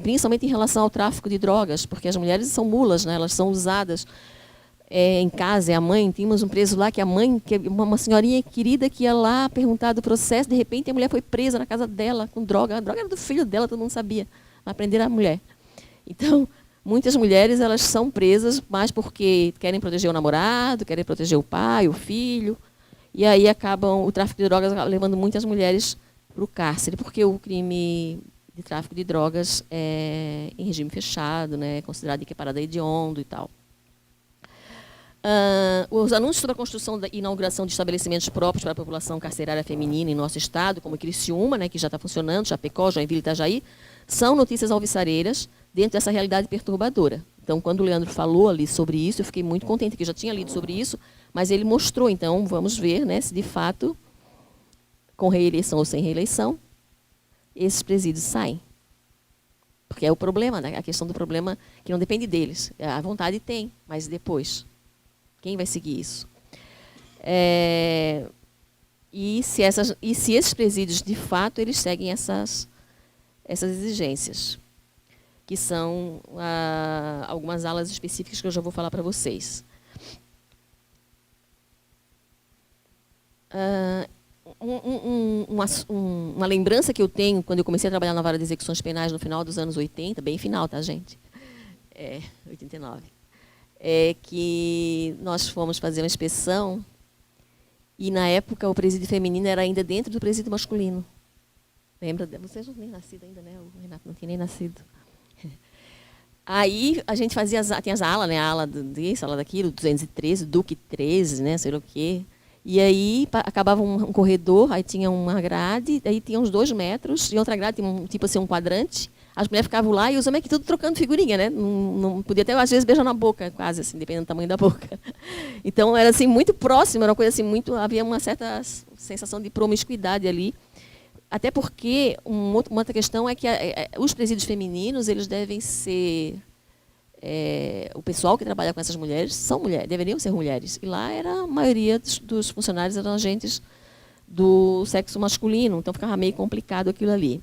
principalmente em relação ao tráfico de drogas, porque as mulheres são mulas, né, elas são usadas em casa, a mãe, tínhamos um preso lá que a mãe, uma senhorinha querida que ia lá perguntar do processo, de repente a mulher foi presa na casa dela com droga, a droga era do filho dela, todo mundo sabia, para prender a mulher. Então, muitas mulheres elas são presas, mas porque querem proteger o namorado, querem proteger o pai, o filho, e aí acabam o tráfico de drogas levando muitas mulheres para o cárcere, porque o crime de tráfico de drogas é em regime fechado, né, é considerado equiparado a hediondo e tal. Os anúncios sobre a construção e inauguração de estabelecimentos próprios para a população carcerária feminina em nosso estado, como Criciúma, né, que já está funcionando, Chapecó, Joinville e Itajaí, são notícias alvissareiras dentro dessa realidade perturbadora. Então, quando o Leandro falou ali sobre isso, eu fiquei muito contente, que eu já tinha lido sobre isso, mas ele mostrou. Então, vamos ver, né, se de fato, com reeleição ou sem reeleição, esses presídios saem. Porque é o problema, né, a questão do problema que não depende deles. A vontade tem, mas depois, quem vai seguir isso? E se esses presídios, de fato, eles seguem essas exigências, que são algumas alas específicas que eu já vou falar para vocês. Uma lembrança que eu tenho, quando eu comecei a trabalhar na vara de execuções penais no final dos anos 80, bem final, tá, gente? 89. É que nós fomos fazer uma inspeção e, na época, o presídio feminino era ainda dentro do presídio masculino. Lembra? Vocês não tinham nem nascido ainda, né? O Renato não tinha nem nascido. Aí a gente tinha as alas, né? A ala disso, a ala daquilo, 213, Duque 13, né? Sei lá o quê. E aí acabava um corredor, aí tinha uma grade, aí tinha uns 2 metros, e outra grade tinha tipo assim, um quadrante. As mulheres ficavam lá e os homens aqui tudo trocando figurinha, né? Não podia até, às vezes, beijar na boca, quase, assim, dependendo do tamanho da boca. Então, era assim, muito próximo, era uma coisa assim, havia uma certa sensação de promiscuidade ali. Até porque uma outra questão é que os presídios femininos eles devem ser o pessoal que trabalha com essas mulheres são mulheres, deveriam ser mulheres. E lá a maioria dos funcionários eram agentes do sexo masculino, então ficava meio complicado aquilo ali.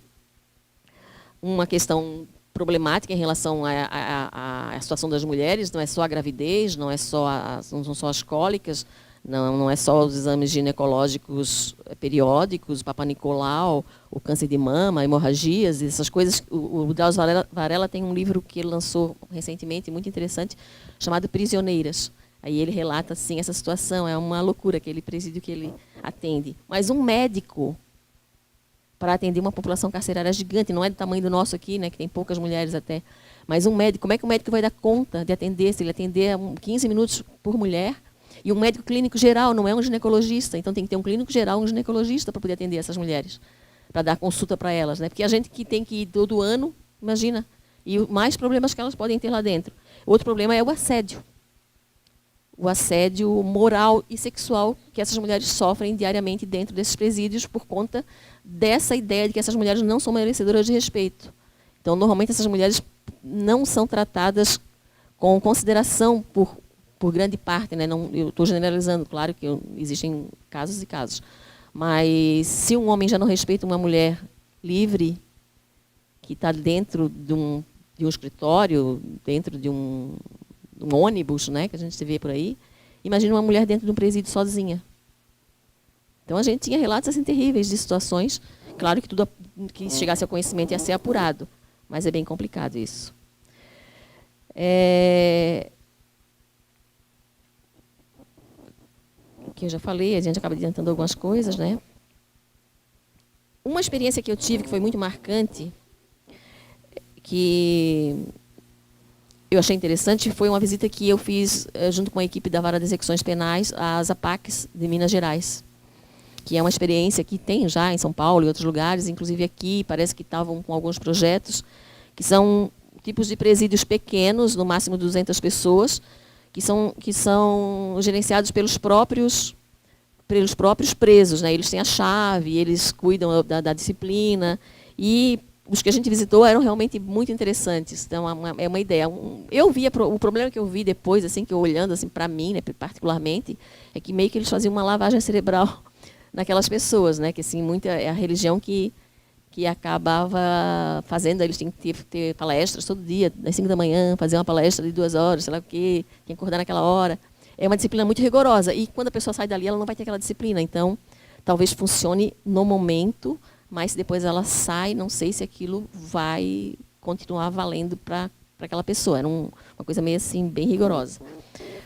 Uma questão problemática em relação à situação das mulheres não é só a gravidez, não são só as cólicas, não é só os exames ginecológicos periódicos, Papa Nicolau, o câncer de mama, hemorragias, essas coisas. O Drauzio Varela tem um livro que ele lançou recentemente, muito interessante, chamado Prisioneiras. Aí ele relata assim, essa situação, é uma loucura aquele presídio que ele atende. Mas um médico, para atender uma população carcerária gigante, não é do tamanho do nosso aqui, né, que tem poucas mulheres até, mas um médico, como é que o médico vai dar conta de atender, se ele atender 15 minutos por mulher? E um médico clínico geral, não é um ginecologista, então tem que ter um clínico geral, um ginecologista para poder atender essas mulheres, para dar consulta para elas, né? Porque a gente que tem que ir todo ano, imagina, e mais problemas que elas podem ter lá dentro. Outro problema é o assédio moral e sexual que essas mulheres sofrem diariamente dentro desses presídios por conta dessa ideia de que essas mulheres não são merecedoras de respeito. Então, normalmente, essas mulheres não são tratadas com consideração por grande parte, né? Não, eu estou generalizando, claro que existem casos e casos. Mas se um homem já não respeita uma mulher livre, que está dentro de um escritório, dentro de um ônibus, né, que a gente vê por aí, imagina uma mulher dentro de um presídio sozinha. Então a gente tinha relatos assim terríveis de situações. Claro que tudo que chegasse ao conhecimento ia ser apurado, mas é bem complicado isso. Que eu já falei, a gente acaba adiantando algumas coisas, né? Uma experiência que eu tive que foi muito marcante, que eu achei interessante, foi uma visita que eu fiz junto com a equipe da Vara de Execuções Penais às APACs de Minas Gerais, que é uma experiência que tem já em São Paulo e outros lugares, inclusive aqui, parece que estavam com alguns projetos, que são tipos de presídios pequenos, no máximo 200 pessoas, que são gerenciados pelos próprios presos, né? Eles têm a chave, eles cuidam da disciplina, e os que a gente visitou eram realmente muito interessantes. Então, é uma ideia. Eu via, o problema que eu vi depois, assim, que eu olhando assim, para mim, né, particularmente, é que meio que eles faziam uma lavagem cerebral naquelas pessoas, né? Que assim, muita é a religião que acabava fazendo, eles tinham que ter palestras todo dia, às 5 da manhã, fazer uma palestra de 2 horas, sei lá o quê, tem que acordar naquela hora. É uma disciplina muito rigorosa. E quando a pessoa sai dali, ela não vai ter aquela disciplina. Então, talvez funcione no momento, mas depois ela sai, não sei se aquilo vai continuar valendo para aquela pessoa. Era uma coisa meio assim, bem rigorosa.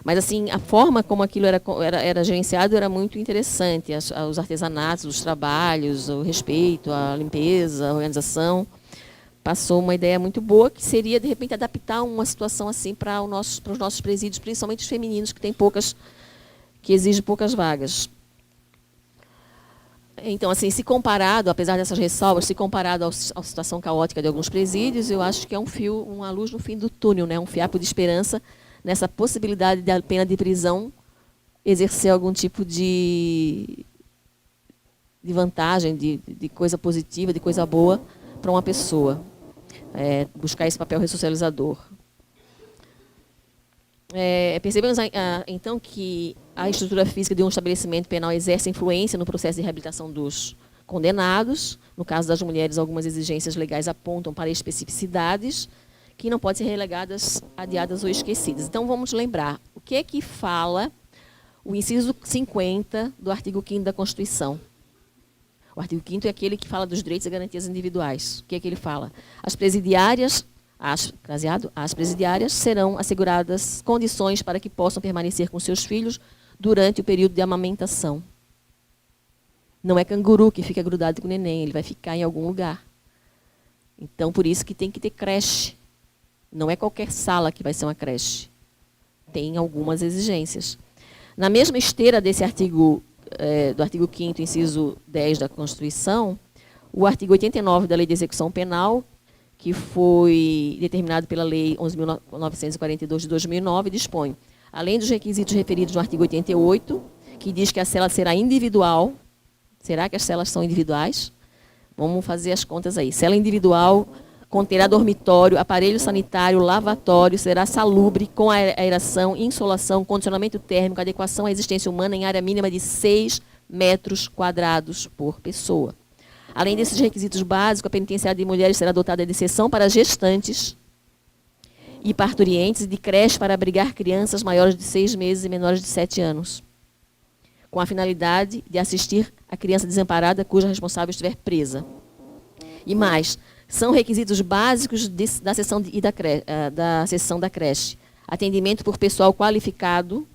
Mas assim, a forma como aquilo era gerenciado era muito interessante. Os artesanatos, os trabalhos, o respeito, a limpeza, a organização. Passou uma ideia muito boa, que seria, de repente, adaptar uma situação assim para os nossos presídios, principalmente os femininos, que exigem poucas vagas. Então, assim, se comparado, apesar dessas ressalvas, se comparado à situação caótica de alguns presídios, eu acho que é uma luz no fim do túnel, né? Um fiapo de esperança nessa possibilidade da pena de prisão exercer algum tipo de vantagem, de coisa positiva, de coisa boa para uma pessoa. Buscar esse papel ressocializador. Percebemos, então, que a estrutura física de um estabelecimento penal exerce influência no processo de reabilitação dos condenados. No caso das mulheres, algumas exigências legais apontam para especificidades que não podem ser relegadas, adiadas ou esquecidas. Então, vamos lembrar o que é que fala o inciso 50 do artigo 5º da Constituição. O artigo 5º é aquele que fala dos direitos e garantias individuais. O que é que ele fala? As presidiárias serão asseguradas condições para que possam permanecer com seus filhos durante o período de amamentação. Não é canguru que fica grudado com o neném, ele vai ficar em algum lugar. Então, por isso que tem que ter creche. Não é qualquer sala que vai ser uma creche. Tem algumas exigências. Na mesma esteira desse artigo, do artigo 5º, inciso 10 da Constituição, o artigo 89 da Lei de Execução Penal, que foi determinado pela Lei 11.942 de 2009, dispõe, além dos requisitos referidos no artigo 88, que diz que a cela será individual. Será que as celas são individuais? Vamos fazer as contas aí. Cela individual conterá dormitório, aparelho sanitário, lavatório, será salubre, com aeração, insolação, condicionamento térmico, adequação à existência humana em área mínima de 6 metros quadrados por pessoa. Além desses requisitos básicos, a penitenciária de mulheres será dotada de seção para gestantes e parturientes e de creche para abrigar crianças maiores de 6 meses e menores de 7 anos, com a finalidade de assistir a criança desamparada cuja responsável estiver presa. E mais, são requisitos básicos da seção da creche. Atendimento por pessoal qualificado,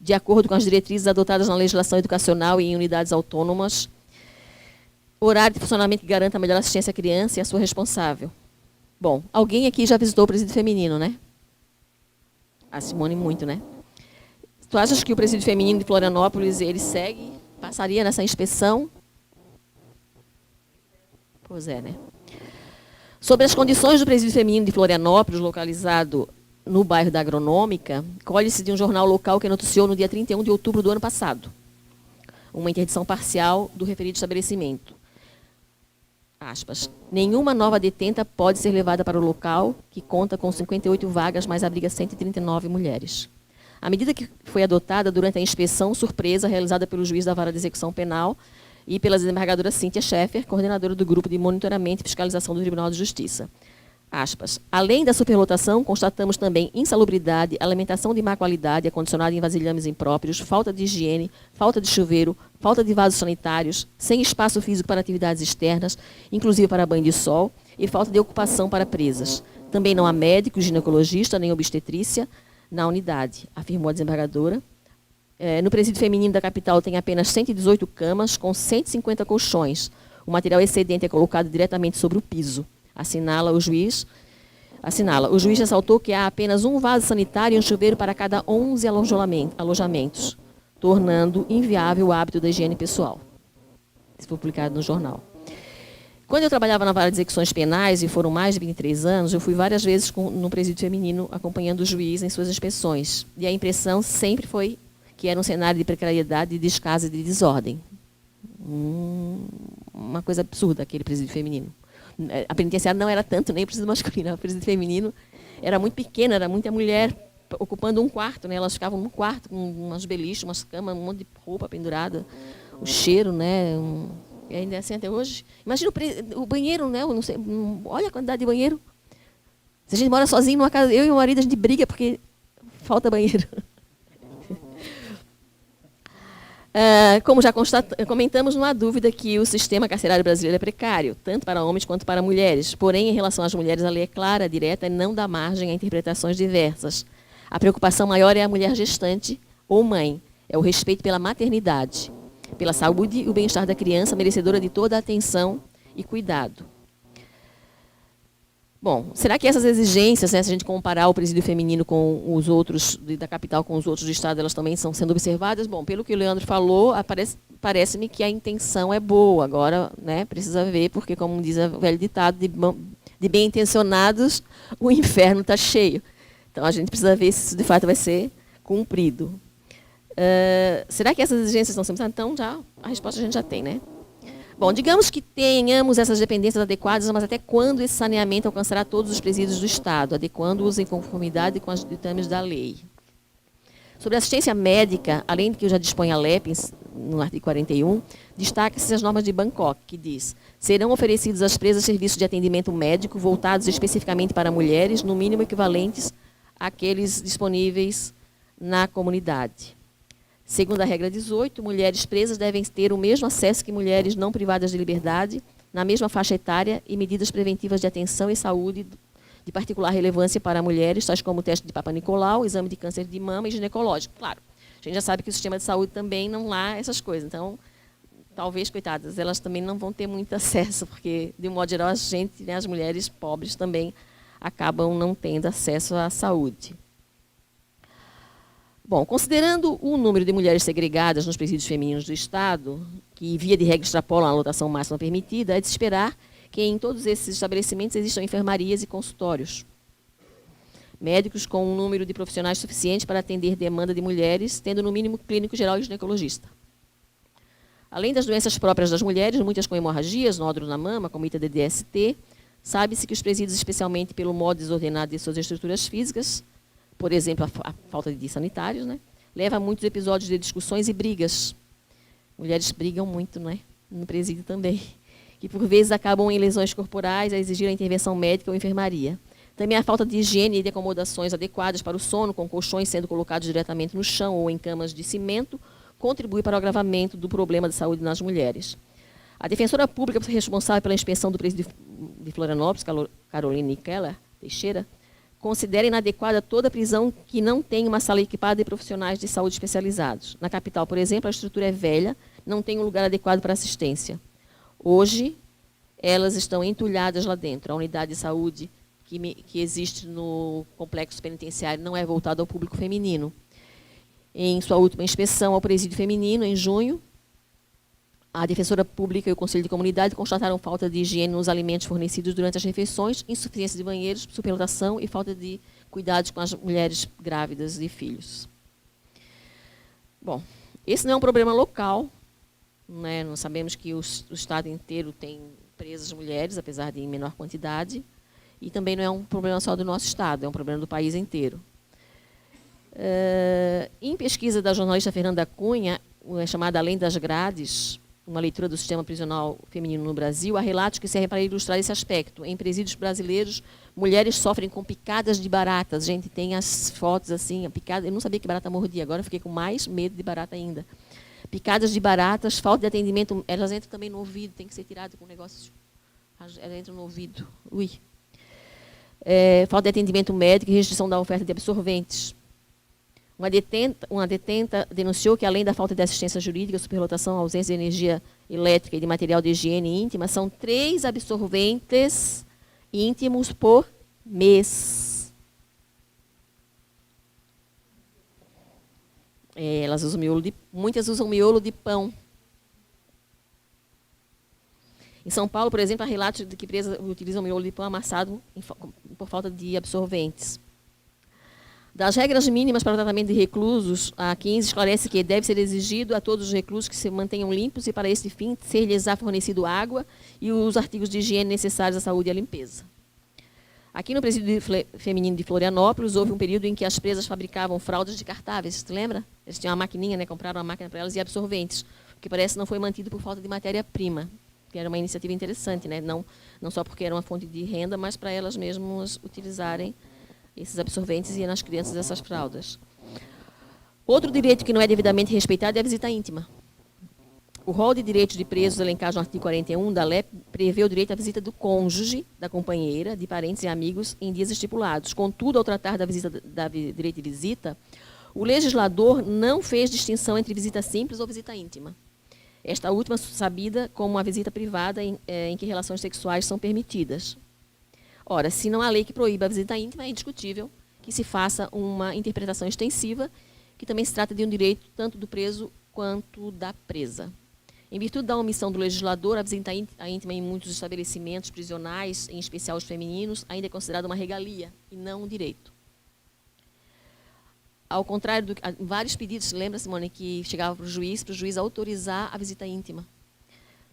de acordo com as diretrizes adotadas na legislação educacional e em unidades autônomas. Horário de funcionamento que garanta a melhor assistência à criança e à sua responsável. Bom, alguém aqui já visitou o presídio feminino, né? A Simone muito, né? Tu achas que o presídio feminino de Florianópolis, ele passaria nessa inspeção? Pois é, né? Sobre as condições do presídio feminino de Florianópolis, localizado no bairro da Agronômica, colhe-se de um jornal local que noticiou no dia 31 de outubro do ano passado uma interdição parcial do referido estabelecimento. Aspas, nenhuma nova detenta pode ser levada para o local, que conta com 58 vagas, mas abriga 139 mulheres. A medida que foi adotada durante a inspeção surpresa realizada pelo juiz da Vara de Execução Penal e pela desembargadora Cíntia Scheffer, coordenadora do Grupo de Monitoramento e Fiscalização do Tribunal de Justiça. Aspas, além da superlotação, constatamos também insalubridade, alimentação de má qualidade, acondicionada em vasilhames impróprios, falta de higiene, falta de chuveiro, falta de vasos sanitários, sem espaço físico para atividades externas, inclusive para banho de sol, e falta de ocupação para presas. Também não há médico, ginecologista, nem obstetrícia na unidade, afirmou a desembargadora. No presídio feminino da capital tem apenas 118 camas, com 150 colchões. O material excedente é colocado diretamente sobre o piso. O juiz ressaltou que há apenas um vaso sanitário e um chuveiro para cada 11 alojamentos, tornando inviável o hábito da higiene pessoal. Isso foi publicado no jornal. Quando eu trabalhava na Vara de Execuções Penais, e foram mais de 23 anos, eu fui várias vezes no presídio feminino acompanhando o juiz em suas inspeções. E a impressão sempre foi que era um cenário de precariedade, de descaso e de desordem. Uma coisa absurda, aquele presídio feminino. A penitenciária não era tanto, nem o presídio masculino. O presídio feminino era muito pequeno, era muita mulher ocupando um quarto, né? Elas ficavam num quarto com umas beliches, umas camas, um monte de roupa pendurada, o cheiro, né? E ainda é assim até hoje. Imagina o banheiro, né? Eu não sei, olha a quantidade de banheiro. Se a gente mora sozinho numa casa, eu e o marido, a gente briga porque falta banheiro. Como já comentamos, não há dúvida que o sistema carcerário brasileiro é precário, tanto para homens quanto para mulheres. Porém, em relação às mulheres, a lei é clara, direta e não dá margem a interpretações diversas. A preocupação maior é a mulher gestante ou mãe. É o respeito pela maternidade, pela saúde e o bem-estar da criança, merecedora de toda a atenção e cuidado. Bom, será que essas exigências, né, se a gente comparar o presídio feminino com os outros da capital, com os outros do estado, elas também estão sendo observadas? Bom, pelo que o Leandro falou, parece-me que a intenção é boa. Agora, né, precisa ver, porque, como diz o velho ditado, de bem-intencionados, o inferno está cheio. Então, a gente precisa ver se isso, de fato, vai ser cumprido. Será que essas exigências estão sendo... Então, já, a resposta a gente já tem, né? Bom, digamos que tenhamos essas dependências adequadas, mas até quando esse saneamento alcançará todos os presídios do Estado, adequando-os em conformidade com os ditames da lei? Sobre assistência médica, além de que eu já disponho a LEP, no artigo 41, destaca-se as normas de Bangkok, que diz: serão oferecidos às presas serviços de atendimento médico voltados especificamente para mulheres, no mínimo equivalentes àqueles disponíveis na comunidade. Segundo a regra 18, mulheres presas devem ter o mesmo acesso que mulheres não privadas de liberdade, na mesma faixa etária, e medidas preventivas de atenção e saúde de particular relevância para mulheres, tais como o teste de Papa Nicolau, exame de câncer de mama e ginecológico. Claro, a gente já sabe que o sistema de saúde também não há essas coisas. Então, talvez, coitadas, elas também não vão ter muito acesso, porque, de um modo geral, a gente, né, as mulheres pobres também acabam não tendo acesso à saúde. Bom, considerando o número de mulheres segregadas nos presídios femininos do Estado, que via de regra extrapolam a lotação máxima permitida, é de esperar que em todos esses estabelecimentos existam enfermarias e consultórios. Médicos com um número de profissionais suficiente para atender demanda de mulheres, tendo no mínimo clínico geral e ginecologista. Além das doenças próprias das mulheres, muitas com hemorragias, nódulos na mama, como ITA-DDST, Sabe-se que os presídios, especialmente pelo modo desordenado de suas estruturas físicas, por exemplo, a falta de sanitários, né, leva a muitos episódios de discussões e brigas. Mulheres brigam muito, né, no presídio também, que por vezes acabam em lesões corporais a exigir a intervenção médica ou enfermaria. Também a falta de higiene e de acomodações adequadas para o sono, com colchões sendo colocados diretamente no chão ou em camas de cimento, contribui para o agravamento do problema de saúde nas mulheres. A defensora pública responsável pela inspeção do presídio de Florianópolis, Caroline Keller Teixeira, considera inadequada toda prisão que não tem uma sala equipada de profissionais de saúde especializados. Na capital, por exemplo, a estrutura é velha, não tem um lugar adequado para assistência. Hoje, elas estão entulhadas lá dentro. A unidade de saúde que existe no complexo penitenciário não é voltada ao público feminino. Em sua última inspeção ao presídio feminino, em junho, a defensora pública e o Conselho de Comunidade constataram falta de higiene nos alimentos fornecidos durante as refeições, insuficiência de banheiros, superlotação e falta de cuidados com as mulheres grávidas e filhos. Bom, esse não é um problema local, né? Nós sabemos que o Estado inteiro tem presas mulheres, apesar de em menor quantidade, e também não é um problema só do nosso Estado, é um problema do país inteiro. Em pesquisa da jornalista Fernanda Cunha, chamada Além das Grades, uma leitura do sistema prisional feminino no Brasil, há relatos que servem para ilustrar esse aspecto. Em presídios brasileiros, mulheres sofrem com picadas de baratas. Gente, tem as fotos assim, a picada. Eu não sabia que barata mordia, agora eu fiquei com mais medo de barata ainda. Picadas de baratas, falta de atendimento. Elas entram também no ouvido, tem que ser tirado com um negócio. Elas entram no ouvido. Ui. Falta de atendimento médico e restrição da oferta de absorventes. Uma detenta denunciou que, além da falta de assistência jurídica, superlotação, ausência de energia elétrica e de material de higiene íntima, são 3 absorventes íntimos por mês. Elas usam muitas usam miolo de pão. Em São Paulo, por exemplo, há relatos de que presas utilizam miolo de pão amassado por falta de absorventes. Das regras mínimas para o tratamento de reclusos, a 15 esclarece que deve ser exigido a todos os reclusos que se mantenham limpos e, para esse fim, ser-lhes fornecido água e os artigos de higiene necessários à saúde e à limpeza. Aqui no presídio feminino de Florianópolis, houve um período em que as presas fabricavam fraldas descartáveis, você lembra? Eles tinham uma maquininha, né, compraram uma máquina para elas e absorventes, o que parece não foi mantido por falta de matéria-prima, que era uma iniciativa interessante, né? Não só porque era uma fonte de renda, mas para elas mesmas utilizarem esses absorventes e nas crianças essas fraldas. Outro direito que não é devidamente respeitado é a visita íntima. O rol de direitos de presos elencados no artigo 41 da LEP prevê o direito à visita do cônjuge, da companheira, de parentes e amigos em dias estipulados. Contudo, ao tratar da direito de visita, o legislador não fez distinção entre visita simples ou visita íntima. Esta última sabida como uma visita privada em que relações sexuais são permitidas. Ora, se não há lei que proíba a visita íntima, é indiscutível que se faça uma interpretação extensiva, que também se trata de um direito tanto do preso quanto da presa. Em virtude da omissão do legislador, a visita íntima em muitos estabelecimentos prisionais, em especial os femininos, ainda é considerada uma regalia e não um direito. Ao contrário, vários pedidos, lembra, Simone, que chegava para o juiz autorizar a visita íntima.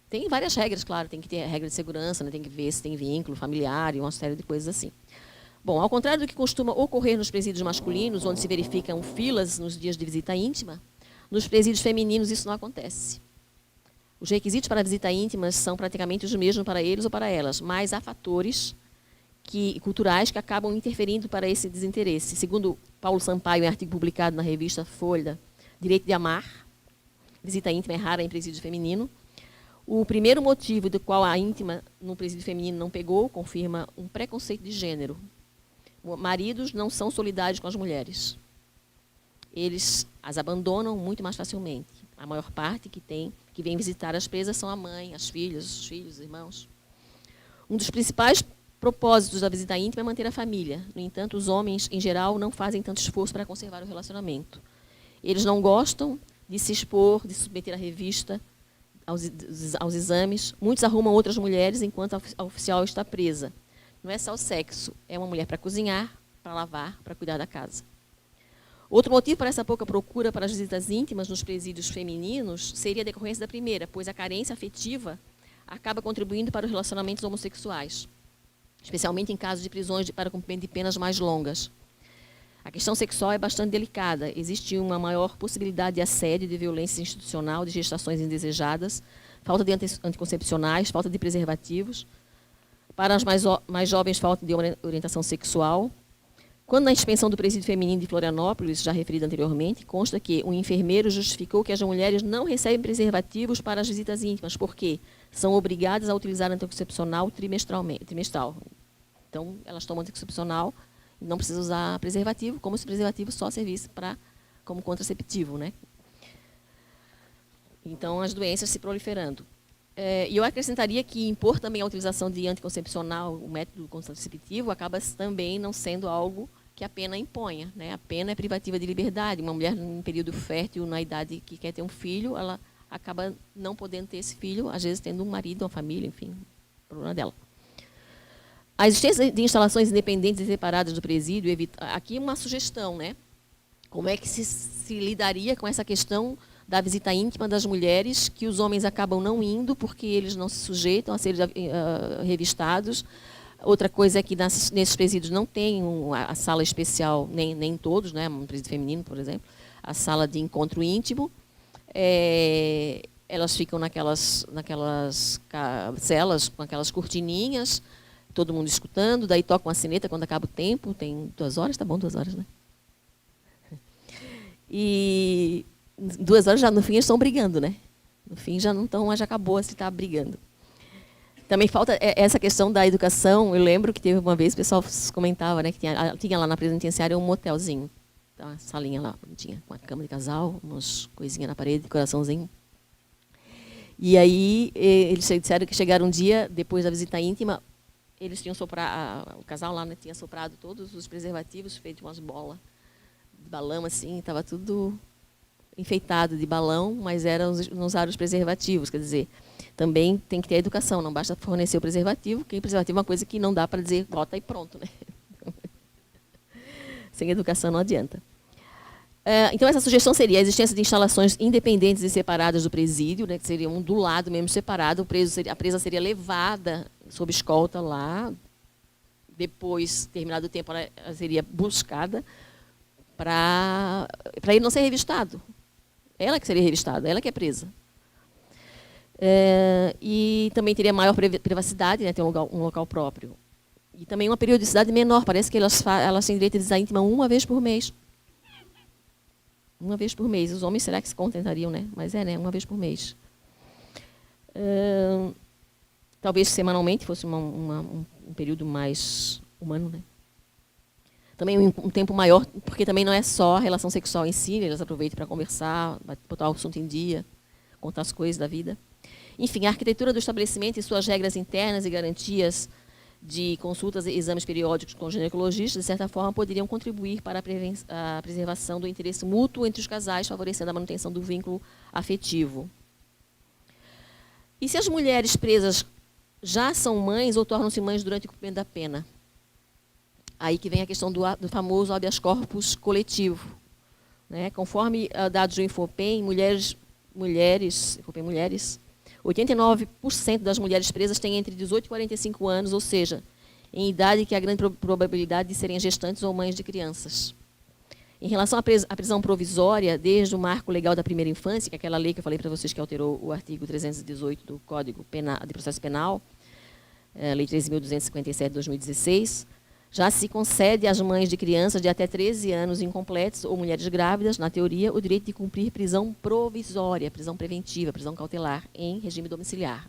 Tem várias regras, claro, tem que ter regra de segurança, né, tem que ver se tem vínculo familiar e uma série de coisas assim. Bom, ao contrário do que costuma ocorrer nos presídios masculinos, onde se verificam filas nos dias de visita íntima, nos presídios femininos isso não acontece. Os requisitos para a visita íntima são praticamente os mesmos para eles ou para elas, mas há fatores culturais que acabam interferindo para esse desinteresse. Segundo Paulo Sampaio, em artigo publicado na revista Folha, Direito de Amar, visita íntima é rara em presídio feminino. O primeiro motivo do qual a íntima no presídio feminino não pegou confirma um preconceito de gênero. Maridos não são solidários com as mulheres. Eles as abandonam muito mais facilmente. A maior parte que vem visitar as presas são a mãe, as filhas, os filhos, os irmãos. Um dos principais propósitos da visita íntima é manter a família. No entanto, os homens, em geral, não fazem tanto esforço para conservar o relacionamento. Eles não gostam de se expor, de submeter a revista, aos exames. Muitos arrumam outras mulheres enquanto a oficial está presa. Não é só o sexo, é uma mulher para cozinhar, para lavar, para cuidar da casa. Outro motivo para essa pouca procura para as visitas íntimas nos presídios femininos seria a decorrência da primeira, pois a carência afetiva acaba contribuindo para os relacionamentos homossexuais. especialmente em casos de prisões para cumprimento de penas mais longas. A questão sexual é bastante delicada. Existe uma maior possibilidade de assédio, de violência institucional, de gestações indesejadas, falta de anticoncepcionais, falta de preservativos. Para as mais jovens, falta de orientação sexual. Quando na inspeção do presídio feminino de Florianópolis, já referido anteriormente, consta que um enfermeiro justificou que as mulheres não recebem preservativos para as visitas íntimas, porque são obrigadas a utilizar anticoncepcional trimestral. Então, elas tomam anticoncepcional e não precisam usar preservativo, como se o preservativo só servisse como contraceptivo, né? Então, as doenças se proliferando. E eu acrescentaria que impor também a utilização de anticoncepcional, o método contraceptivo, acaba também não sendo algo que a pena imponha, né? A pena é privativa de liberdade. Uma mulher, em período fértil, na idade que quer ter um filho, ela acaba não podendo ter esse filho, às vezes tendo um marido, uma família, enfim, problema dela. A existência de instalações independentes e separadas do presídio evita... Aqui uma sugestão, né? Como é que se lidaria com essa questão da visita íntima das mulheres, que os homens acabam não indo porque eles não se sujeitam a serem revistados. Outra coisa é que nesses presídios não tem a sala especial, nem todos, né? Um presídio feminino, por exemplo, a sala de encontro íntimo. Elas ficam naquelas celas com aquelas cortininhas, todo mundo escutando, daí toca uma sineta quando acaba o tempo, tem 2 horas, tá bom, 2 horas, né? E 2 horas, já no fim, eles estão brigando, né? No fim, já não estão, mas já acabou, se está brigando. Também falta essa questão da educação. Eu lembro que teve uma vez, o pessoal comentava, né, que tinha lá na penitenciária um motelzinho. Uma salinha lá, tinha uma cama de casal, umas coisinhas na parede, coraçãozinho. E aí, eles disseram que chegaram um dia, depois da visita íntima, eles tinham soprado, o casal lá, né, tinha soprado todos os preservativos, feito umas bolas de balão, assim, estava tudo enfeitado de balão, mas não usaram os preservativos, quer dizer, também tem que ter educação, não basta fornecer o preservativo, porque o preservativo é uma coisa que não dá para dizer, bota e pronto, né? Sem educação não adianta. Então, essa sugestão seria a existência de instalações independentes e separadas do presídio, né, que seriam um do lado mesmo separado, a presa seria levada sob escolta lá, depois, terminado o tempo, ela seria buscada para ele não ser revistado. Ela que seria revistada, ela que é presa. E também teria maior privacidade, né, ter um local próprio. E também uma periodicidade menor, parece que elas têm direito de visita íntima uma vez por mês. Uma vez por mês. Os homens, será que se contentariam, né? Mas né, uma vez por mês. Talvez semanalmente fosse um período mais humano, né? Também um tempo maior, porque também não é só a relação sexual em si, eles aproveitam para conversar, botar o assunto em dia, contar as coisas da vida. Enfim, a arquitetura do estabelecimento e suas regras internas e garantias de consultas e exames periódicos com ginecologistas, de certa forma, poderiam contribuir para a preservação do interesse mútuo entre os casais, favorecendo a manutenção do vínculo afetivo. E se as mulheres presas já são mães ou tornam-se mães durante o cumprimento da pena? Aí que vem a questão do famoso habeas corpus coletivo. Né? Conforme dados do Infopem, 89% das mulheres presas têm entre 18 e 45 anos, ou seja, em idade que há grande probabilidade de serem gestantes ou mães de crianças. Em relação à prisão provisória, desde o marco legal da primeira infância, que é aquela lei que eu falei para vocês que alterou o artigo 318 do Código de Processo Penal, Lei 13.257 de 2016, já se concede às mães de crianças de até 13 anos incompletos ou mulheres grávidas, na teoria, o direito de cumprir prisão provisória, prisão preventiva, prisão cautelar, em regime domiciliar.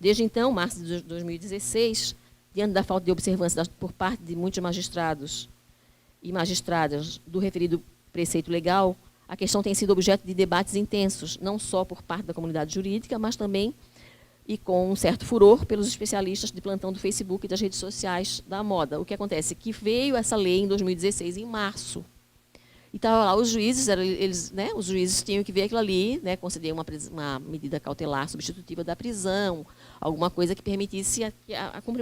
Desde então, março de 2016, diante da falta de observância por parte de muitos magistrados e magistradas do referido preceito legal, a questão tem sido objeto de debates intensos, não só por parte da comunidade jurídica, mas também, e com um certo furor, pelos especialistas de plantão do Facebook e das redes sociais da moda. O que acontece? Que veio essa lei em 2016, em março. E estava lá os juízes, os juízes tinham que ver aquilo ali, né, conceder uma medida cautelar substitutiva da prisão, alguma coisa que permitisse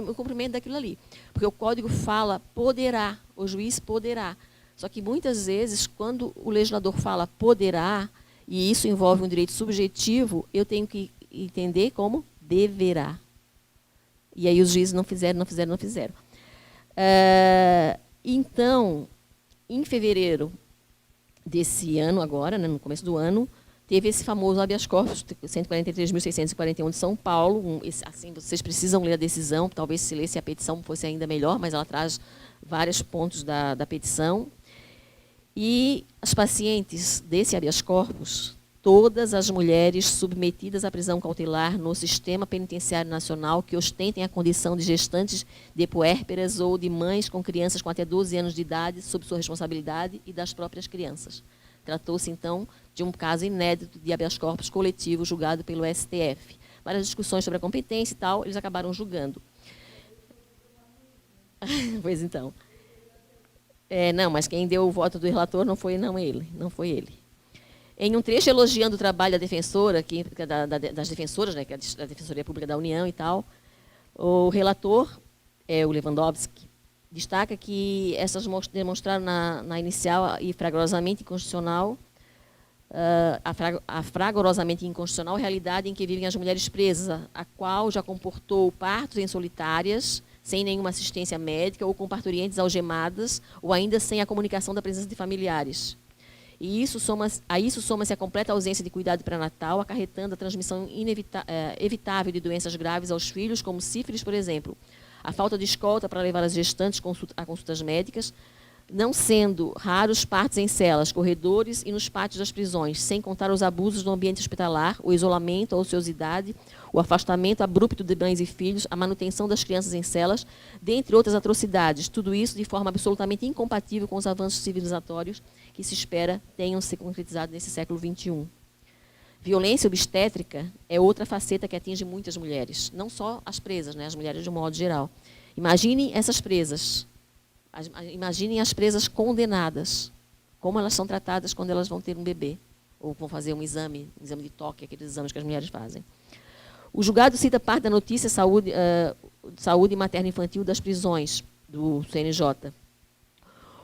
o cumprimento daquilo ali. Porque o Código fala poderá, o juiz poderá. Só que muitas vezes, quando o legislador fala poderá, e isso envolve um direito subjetivo, eu tenho que entender como deverá. E aí os juízes não fizeram. Então, em fevereiro desse ano, agora, né, no começo do ano, teve esse famoso habeas corpus, 143.641 de São Paulo. Assim, vocês precisam ler a decisão, talvez se lesse a petição fosse ainda melhor, mas ela traz vários pontos da petição. E as pacientes desse habeas corpus, todas as mulheres submetidas à prisão cautelar no Sistema Penitenciário Nacional que ostentem a condição de gestantes de puérperas ou de mães com crianças com até 12 anos de idade sob sua responsabilidade e das próprias crianças. Tratou-se, então, de um caso inédito de habeas corpus coletivo julgado pelo STF. Várias discussões sobre a competência e tal, eles acabaram julgando. Pois então. Não, mas quem deu o voto do relator não foi ele. Em um trecho elogiando o trabalho da defensora, das defensoras, né, que é da Defensoria Pública da União e tal, o relator, o Lewandowski, destaca que essas demonstraram na inicial e fragorosamente inconstitucional, a fragorosamente inconstitucional realidade em que vivem as mulheres presas, a qual já comportou partos em solitárias, sem nenhuma assistência médica, ou com parturientes algemadas, ou ainda sem a comunicação da presença de familiares. E a isso soma-se a completa ausência de cuidado pré-natal, acarretando a transmissão evitável de doenças graves aos filhos, como sífilis, por exemplo. A falta de escolta para levar as gestantes a consultas médicas, não sendo raros partos em celas, corredores e nos pátios das prisões, sem contar os abusos no ambiente hospitalar, o isolamento, a ociosidade, o afastamento abrupto de mães e filhos, a manutenção das crianças em celas, dentre outras atrocidades, tudo isso de forma absolutamente incompatível com os avanços civilizatórios que se espera tenham se concretizado nesse século XXI. Violência obstétrica é outra faceta que atinge muitas mulheres, não só as presas, né, as mulheres de um modo geral. Imaginem essas presas, imaginem as presas condenadas, como elas são tratadas quando elas vão ter um bebê, ou vão fazer um exame de toque, aqueles exames que as mulheres fazem. O julgado cita parte da notícia Saúde Materno-Infantil das prisões, do CNJ.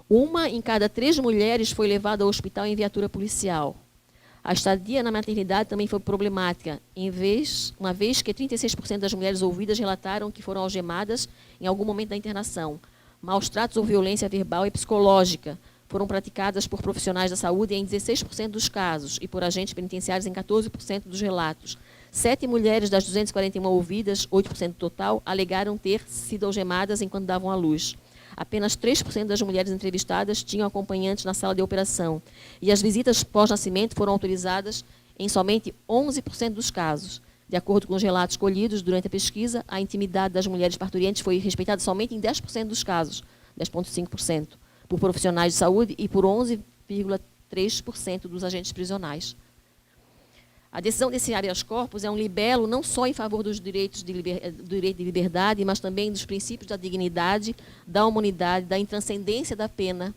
1 em cada 3 mulheres foi levada ao hospital em viatura policial. A estadia na maternidade também foi problemática, uma vez que 36% das mulheres ouvidas relataram que foram algemadas em algum momento da internação. Maus tratos ou violência verbal e psicológica foram praticadas por profissionais da saúde em 16% dos casos e por agentes penitenciários em 14% dos relatos. 7 mulheres das 241 ouvidas, 8% total, alegaram ter sido algemadas enquanto davam à luz. Apenas 3% das mulheres entrevistadas tinham acompanhantes na sala de operação. E as visitas pós-nascimento foram autorizadas em somente 11% dos casos. De acordo com os relatos colhidos durante a pesquisa, a intimidade das mulheres parturientes foi respeitada somente em 10% dos casos, 10,5%, por profissionais de saúde e por 11,3% dos agentes prisionais. A decisão desse habeas corpus é um libelo não só em favor dos direitos do direito de liberdade, mas também dos princípios da dignidade, da humanidade, da intranscendência da pena,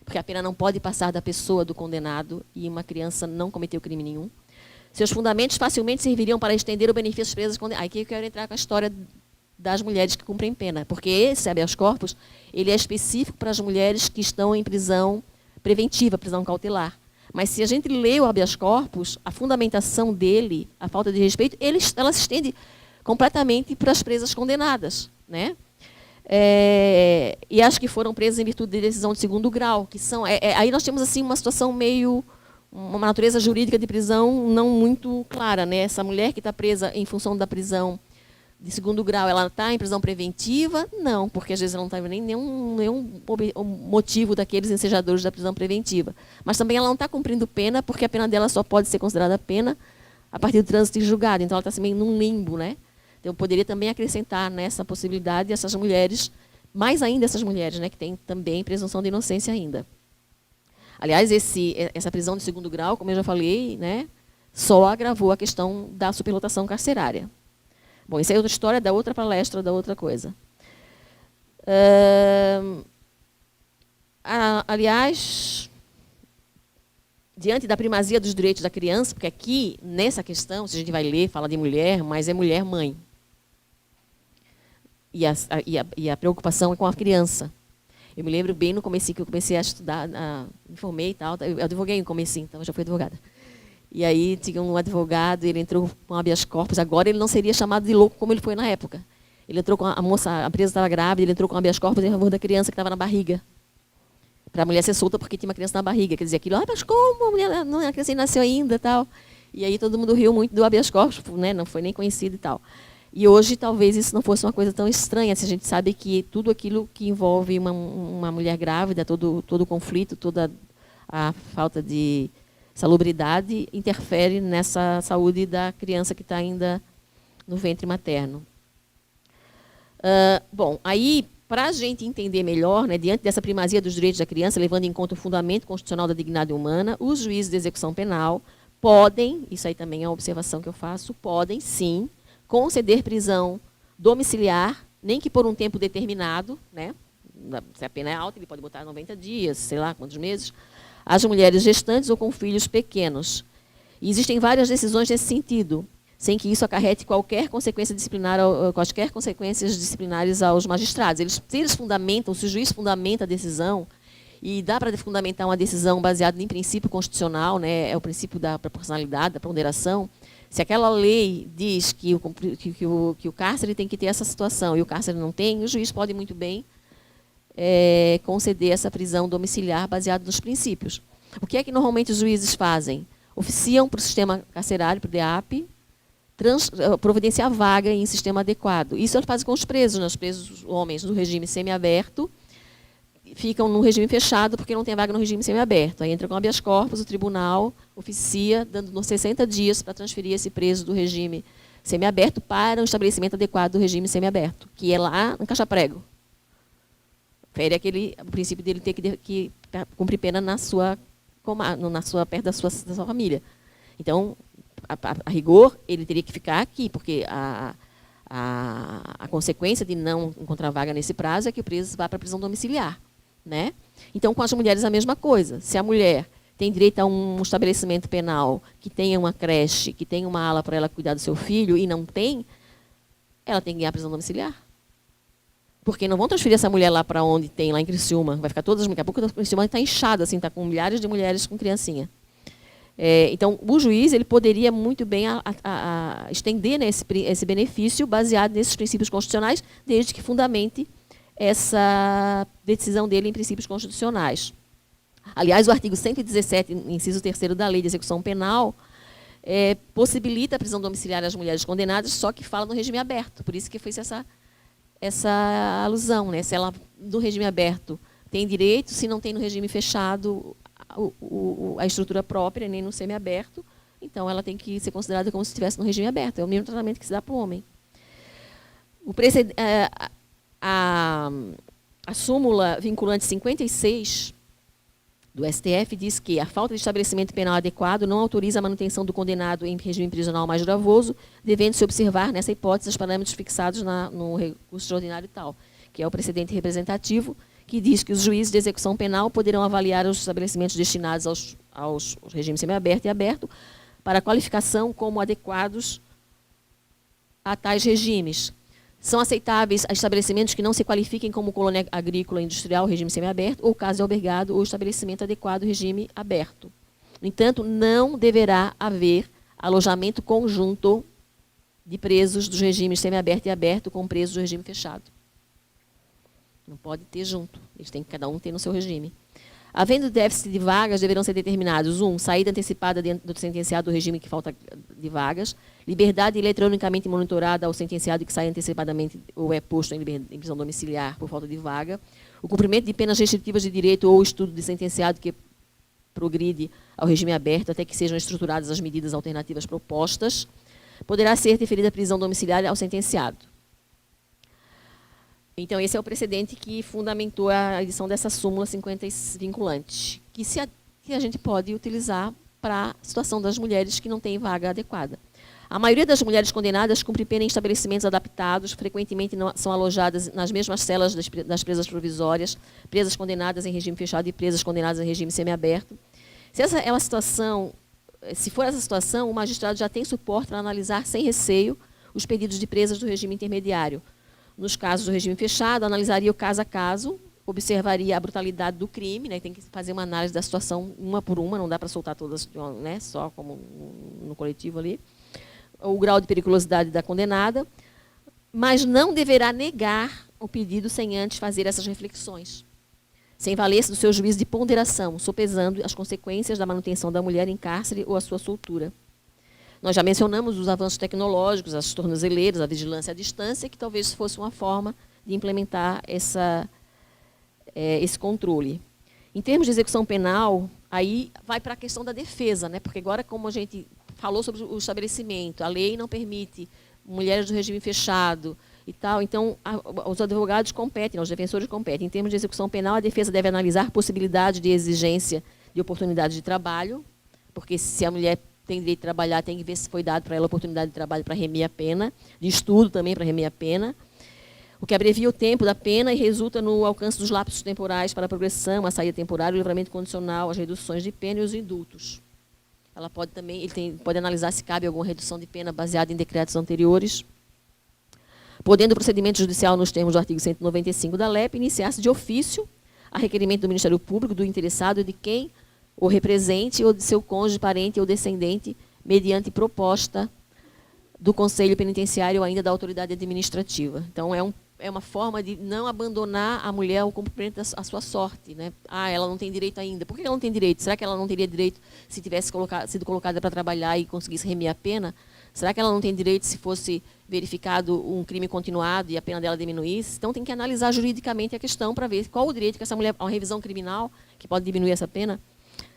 porque a pena não pode passar da pessoa do condenado e uma criança não cometeu crime nenhum. Seus fundamentos facilmente serviriam para estender o benefício às presas condenadas. Aqui eu quero entrar com a história das mulheres que cumprem pena, porque esse habeas corpus ele é específico para as mulheres que estão em prisão preventiva, prisão cautelar. Mas se a gente lê o habeas corpus, a fundamentação dele, a falta de respeito, ela se estende completamente para as presas condenadas, né? E acho que foram presas em virtude de decisão de segundo grau, que são... aí nós temos assim uma situação meio... uma natureza jurídica de prisão não muito clara, né? Essa mulher que está presa em função da prisão de segundo grau, ela está em prisão preventiva? Não, porque às vezes ela não está nem nenhum motivo daqueles ensejadores da prisão preventiva. Mas também ela não está cumprindo pena, porque a pena dela só pode ser considerada pena a partir do trânsito em julgado. Então ela está também num limbo, né? Então eu poderia também acrescentar nessa possibilidade essas mulheres, mais ainda essas mulheres, né, que têm também presunção de inocência ainda. Aliás, essa prisão de segundo grau, como eu já falei, né, só agravou a questão da superlotação carcerária. Bom, isso é outra história da outra palestra, da outra coisa. Aliás, diante da primazia dos direitos da criança, porque aqui, nessa questão, se a gente vai ler, fala de mulher, mas é mulher-mãe. E a preocupação é com a criança. Eu me lembro bem no comecinho que eu comecei a estudar, me formei e tal, eu advoguei no comecinho, então eu já fui advogada. E aí tinha um advogado, ele entrou com habeas corpus, agora ele não seria chamado de louco como ele foi na época. Ele entrou com a presa estava grávida, ele entrou com habeas corpus em favor da criança que estava na barriga. Para a mulher ser solta porque tinha uma criança na barriga. Quer dizer, aquilo, mas como? A criança nem nasceu ainda, tal. E aí todo mundo riu muito do habeas corpus, né? Não foi nem conhecido e tal. E hoje talvez isso não fosse uma coisa tão estranha, se a gente sabe que tudo aquilo que envolve uma mulher grávida, todo o conflito, toda a falta de salubridade interfere nessa saúde da criança que está ainda no ventre materno. Bom, aí, para a gente entender melhor, né, diante dessa primazia dos direitos da criança, levando em conta o fundamento constitucional da dignidade humana, os juízes de execução penal podem, isso aí também é uma observação que eu faço, podem sim conceder prisão domiciliar, nem que por um tempo determinado, né, se a pena é alta, ele pode botar 90 dias, sei lá quantos meses, às mulheres gestantes ou com filhos pequenos. E existem várias decisões nesse sentido, sem que isso acarrete qualquer consequência disciplinar, quaisquer consequências disciplinares aos magistrados. Se eles fundamentam, se o juiz fundamenta a decisão, e dá para fundamentar uma decisão baseada em princípio constitucional, né, é o princípio da proporcionalidade, da ponderação, se aquela lei diz que o cárcere tem que ter essa situação e o cárcere não tem, o juiz pode muito bem conceder essa prisão domiciliar baseada nos princípios. O que é que normalmente os juízes fazem? Oficiam para o sistema carcerário, para o DEAP, providenciar vaga em sistema adequado. Isso eles fazem com os presos, né? Os presos homens do regime semiaberto ficam no regime fechado porque não tem vaga no regime semiaberto. Aí entra com habeas corpus, o tribunal oficia, dando 60 dias para transferir esse preso do regime semiaberto para um estabelecimento adequado do regime semiaberto, que é lá no Caixa-Prego. Fere o princípio dele ter que cumprir pena perto da sua família. Então, a rigor, ele teria que ficar aqui, porque a consequência de não encontrar vaga nesse prazo é que o preso vá para a prisão domiciliar. Né? Então, com as mulheres, a mesma coisa. Se a mulher tem direito a um estabelecimento penal que tenha uma creche, que tenha uma ala para ela cuidar do seu filho, e não tem, ela tem que ganhar a prisão domiciliar. Porque não vão transferir essa mulher lá para onde tem, lá em Criciúma. Vai ficar todas, daqui a pouco a Criciúma está inchada, assim, está com milhares de mulheres com criancinha. Então, o juiz ele poderia muito bem estender, né, esse benefício baseado nesses princípios constitucionais, desde que fundamente essa decisão dele em princípios constitucionais. Aliás, o artigo 117, inciso 3º da Lei de Execução Penal, possibilita a prisão domiciliar às mulheres condenadas, só que fala no regime aberto. Por isso que fez essa alusão, né? Se ela, no regime aberto, tem direito, se não tem no regime fechado a estrutura própria, nem no semiaberto, então ela tem que ser considerada como se estivesse no regime aberto. É o mesmo tratamento que se dá para o homem. A súmula vinculante 56 do STF diz que a falta de estabelecimento penal adequado não autoriza a manutenção do condenado em regime prisional mais gravoso, devendo-se observar, nessa hipótese, os parâmetros fixados no recurso extraordinário e tal, que é o precedente representativo, que diz que os juízes de execução penal poderão avaliar os estabelecimentos destinados aos regimes semiaberto e aberto para qualificação como adequados a tais regimes. São aceitáveis estabelecimentos que não se qualifiquem como colônia agrícola industrial, regime semiaberto, ou casa de albergado ou estabelecimento adequado, regime aberto. No entanto, não deverá haver alojamento conjunto de presos dos regimes semiaberto e aberto com presos do regime fechado. Não pode ter junto, eles têm que cada um ter no seu regime. Havendo déficit de vagas, deverão ser determinados: 1. Saída antecipada do sentenciado do regime que falta de vagas, liberdade eletronicamente monitorada ao sentenciado que sai antecipadamente ou é posto em prisão domiciliar por falta de vaga, o cumprimento de penas restritivas de direito ou estudo de sentenciado que progride ao regime aberto até que sejam estruturadas as medidas alternativas propostas, poderá ser deferida a prisão domiciliar ao sentenciado. Então, esse é o precedente que fundamentou a edição dessa súmula 50 vinculante, que a gente pode utilizar para a situação das mulheres que não têm vaga adequada. A maioria das mulheres condenadas cumpre pena em estabelecimentos adaptados, frequentemente são alojadas nas mesmas celas das presas provisórias, presas condenadas em regime fechado e presas condenadas em regime semiaberto. Se for essa situação, o magistrado já tem suporte para analisar sem receio os pedidos de presas do regime intermediário. Nos casos do regime fechado, analisaria o caso a caso, observaria a brutalidade do crime, né, tem que fazer uma análise da situação uma por uma, não dá para soltar todas, né, só como no coletivo ali, o grau de periculosidade da condenada, mas não deverá negar o pedido sem antes fazer essas reflexões, sem valer-se do seu juízo de ponderação, sopesando as consequências da manutenção da mulher em cárcere ou a sua soltura. Nós já mencionamos os avanços tecnológicos, as tornozeleiras, a vigilância à distância, que talvez fosse uma forma de implementar esse controle. Em termos de execução penal, aí vai para a questão da defesa, né? Porque agora, como a gente falou sobre o estabelecimento, a lei não permite mulheres do regime fechado e tal, então os advogados competem, os defensores competem. Em termos de execução penal, a defesa deve analisar possibilidade de exigência de oportunidade de trabalho, porque se a mulher tem direito de trabalhar, tem que ver se foi dado para ela a oportunidade de trabalho para remir a pena, de estudo também para remir a pena, o que abrevia o tempo da pena e resulta no alcance dos lapsos temporais para a progressão, a saída temporária, o livramento condicional, as reduções de pena e os indultos. Ela pode também, pode analisar se cabe alguma redução de pena baseada em decretos anteriores, podendo o procedimento judicial, nos termos do artigo 195 da LEP, iniciar-se de ofício a requerimento do Ministério Público, do interessado e de quem o represente ou de seu cônjuge, parente ou descendente, mediante proposta do Conselho Penitenciário ou ainda da autoridade administrativa. Então, é uma forma de não abandonar a mulher ao cumprimento da sua sorte, né? Ah, ela não tem direito ainda. Por que ela não tem direito? Será que ela não teria direito se tivesse sido colocada para trabalhar e conseguisse remir a pena? Será que ela não tem direito se fosse verificado um crime continuado e a pena dela diminuísse? Então, tem que analisar juridicamente a questão para ver qual o direito que essa mulher, uma revisão criminal, que pode diminuir essa pena.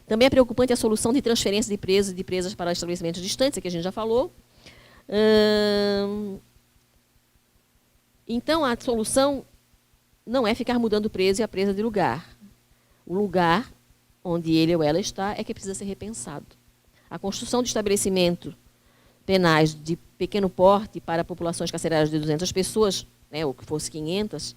Também é preocupante a solução de transferência de presos e de presas para estabelecimentos distantes, que a gente já falou. Então, a solução não é ficar mudando o preso e a presa de lugar. O lugar onde ele ou ela está é que precisa ser repensado. A construção de estabelecimento penais de pequeno porte para populações carcerárias de 200 pessoas, né, ou que fosse 500,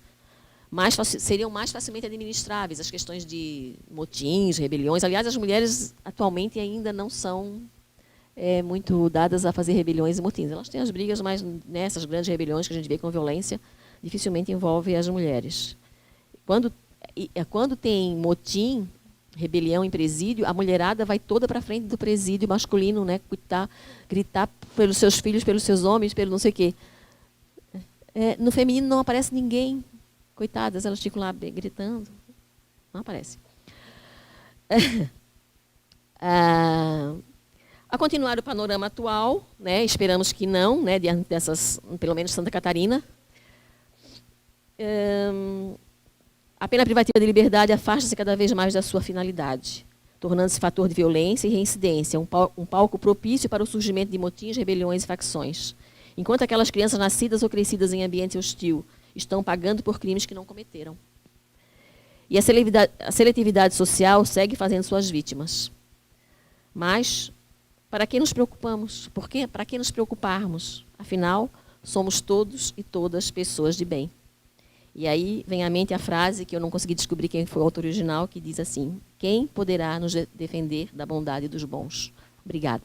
seriam mais facilmente administráveis as questões de motins, rebeliões. Aliás, as mulheres atualmente ainda não são muito dadas a fazer rebeliões e motins. Elas têm as brigas, mas nessas grandes rebeliões que a gente vê com violência, dificilmente envolve as mulheres. Quando tem motim, rebelião em presídio, a mulherada vai toda para frente do presídio masculino, né, gritar pelos seus filhos, pelos seus homens, pelo não sei o quê. No feminino não aparece ninguém. Coitadas, elas ficam lá gritando. Não aparece. A continuar o panorama atual, né, esperamos que não, né, dessas, pelo menos Santa Catarina. A pena privativa de liberdade afasta-se cada vez mais da sua finalidade, tornando-se fator de violência e reincidência, um palco propício para o surgimento de motins, rebeliões e facções. Enquanto aquelas crianças nascidas ou crescidas em ambiente hostil estão pagando por crimes que não cometeram. E a seletividade social segue fazendo suas vítimas. Mas, para que nos preocupamos? Por quê? Para que nos preocuparmos? Afinal, somos todos e todas pessoas de bem. E aí vem à mente a frase, que eu não consegui descobrir quem foi o autor original, que diz assim: quem poderá nos defender da bondade dos bons? Obrigada.